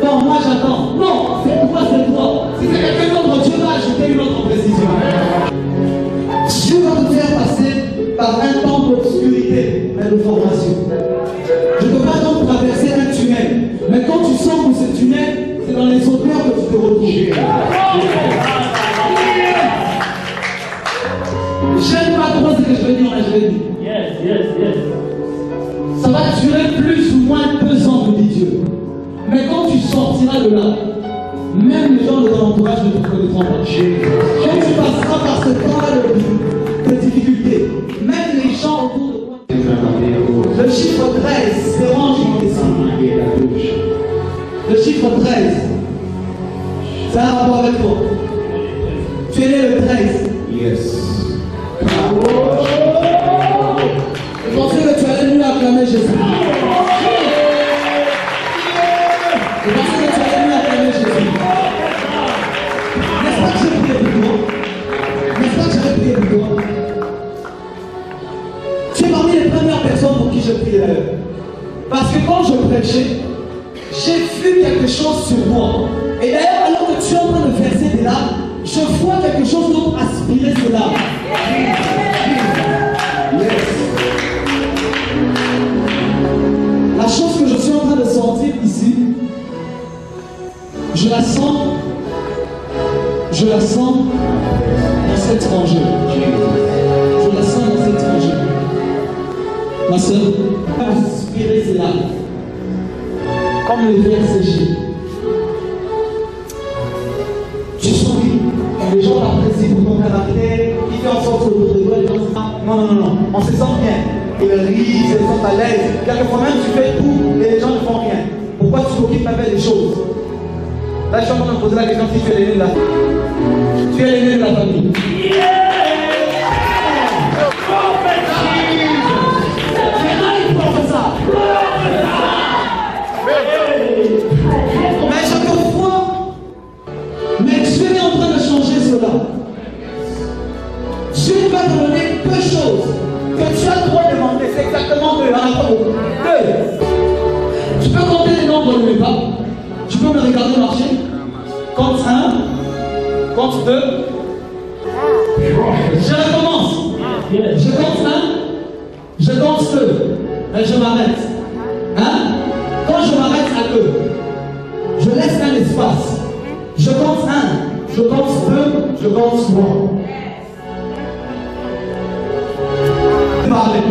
Bon, moi j'attends. Non, c'est toi, c'est toi. Si c'est quelqu'un d'autre, Dieu va ajouter une autre précision. Dieu va te faire passer par un temps d'obscurité, mais de formation. Je ne peux pas donc traverser un tunnel. Mais quand tu sens que ce tunnel, c'est dans les odeurs que tu te retrouves. J'aime pas trop ce que je vais dire, mais je vais dire. Ça va durer plus ou moins 2 ans, me dit Dieu. Mais quand tu sortiras de là, même les gens de ton entourage ne te connaîtront pas. Quand tu passeras par ce temps-là de difficulté, même les gens autour de toi. Le chiffre 13 dérange mon esprit. Le chiffre 13, ça a un rapport avec toi. Tu es né le 13. Yes. Je pensais que tu allais mieux acclamer Jésus. Je pensais que tu allais mieux acclamer Jésus. N'est-ce pas que j'ai prié pour toi? N'est-ce pas que j'avais prié pour toi? Tu es parmi les premières personnes pour qui je priais d'ailleurs. Parce que quand je prêchais, j'ai vu quelque chose sur moi. Et d'ailleurs, alors que tu es en train de verser des larmes, je vois quelque chose d'autre aspirer ces larmes. La chose que je suis en train de sentir ici, je la sens dans cette rangée. Je la sens dans cette rangée. Ma soeur, aspirer ces larmes. Comme le verre séché. Tu souris. Les gens t'apprécient pour ton caractère, qui fait en sorte que l'autre doit les gens. Non. On se sent bien. Ils rient, ils se sentent à l'aise. Quelquefois même tu fais tout et les gens ne font rien. Pourquoi tu t'occupes même des choses? Là, je suis en train de me poser la question si tu es l'aîné de la famille. Tu es l'aîné de la famille. Mais je te vois. Mais Dieu est en train de changer cela. Dieu va te donner 2 choses que tu as trop demandé. C'est exactement 2. 2. Tu peux compter les nombres de mes pas. Tu peux me regarder marcher. Compte 1. Compte 2. Je recommence. Je compte 1. Je compte 2. Et je m'arrête. Hein? Quand je m'arrête à 2, je laisse un espace. Je compte 1. Je compte 2. Je compte 3. Parlez.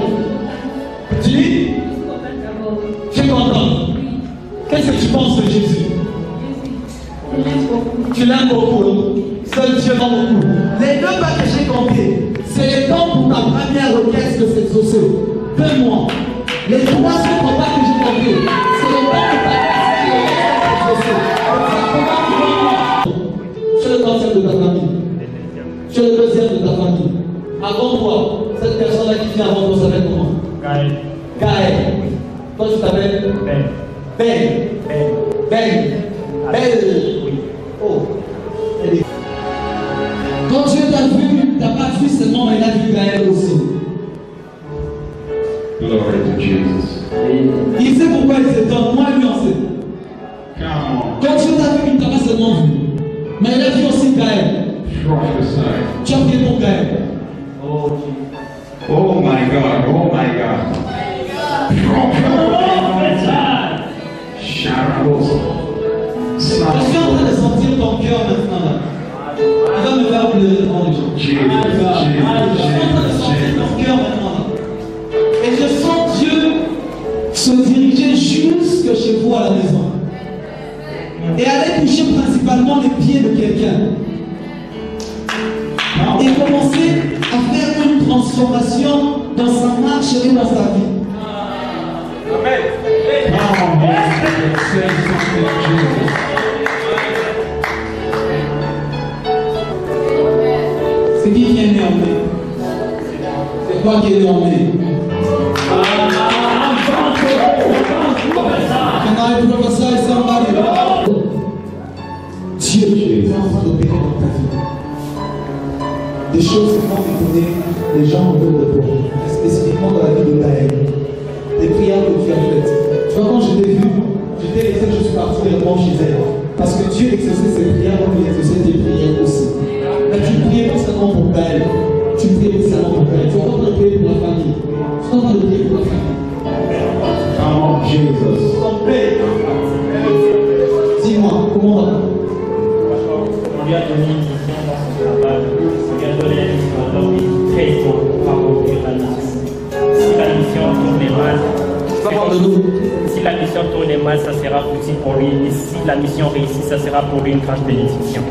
Dis, tu es content. Qu'est-ce que tu penses de Jésus? Tu l'aimes beaucoup. Seul Dieu va beaucoup. Les 2 pas que j'ai comptés, c'est les temps pour ta première requête de s'exaucer. 2 mois. Les 3 autres pas que j'ai comptés, c'est les temps pour ta première requête de s'exaucer. Tu es le 3e de ta famille. Tu es le 2e de ta famille. Avant toi, cette personne-là qui vient avant toi s'appelle comment? Gaël. Gaël. Toi tu t'appelles? Ben. Ben. Ben. Belle. Oui. Oh. Elle est... Quand Dieu t'a vu, il ne t'a pas seulement vu. Mais il a vu aussi Gaël. Tu as prié pour Gaël. Oh my God, oh my God. Je suis en train de sentir ton cœur maintenant là. Il va me faire pleurer devant les gens. Je suis en train de sentir ton cœur maintenant là. Et je sens Dieu se diriger jusque chez vous à la maison. Et aller toucher principalement les pieds de quelqu'un. Et commencer à faire une transformation dans sa marche et dans sa vie. Amen. C'est qui est né en mai? C'est toi qui es né en mai. Can I prophesy somebody? Dieu est en train d'opérer dans ta vie. Des choses qui vont étonner les gens autour de toi, spécifiquement dans la vie de Gaël. Des prières que tu as faites. Tu vois, quand je t'ai vu, je t'ai laissé juste partir directement chez elle. Parce que Dieu exauçait ses prières, donc il exauçait tes prières aussi. Mais tu priais pas seulement pour Gaël. Tu priais pas seulement pour Gaël. Tu vas pas prier pour la famille. Tu vas pas prier pour la famille. Come on, Jesus. Dis-moi, comment va? On lui a donné une mission dans son travail. On lui a donné une mission à l'homme très tôt pour ouvrir la mission. Si la mission tourne mal, si la mission tourne mal, ça sera utile pour lui. Et si la mission réussit, ça sera pour lui une grande bénédiction.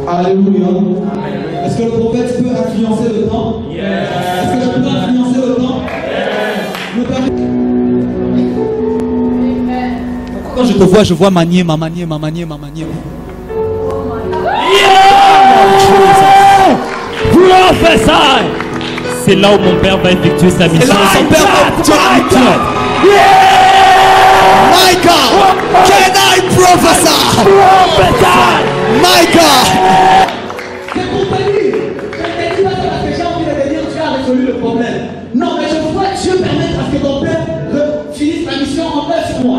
Alléluia. Est-ce que le prophète peut influencer le temps? Est-ce que je peux influencer le temps? Quand je te vois, je vois manier. Prophesy! C'est là où mon père va effectuer sa mission. Son père va effectuer la mission. My God! Can I prophesy? My God! C'est pour te dire. Je t'ai dit pas parce que j'ai envie de te dire tu as résolu le problème. Non, mais je vois Dieu permettre à ce que ton père finisse la mission en paix sur moi.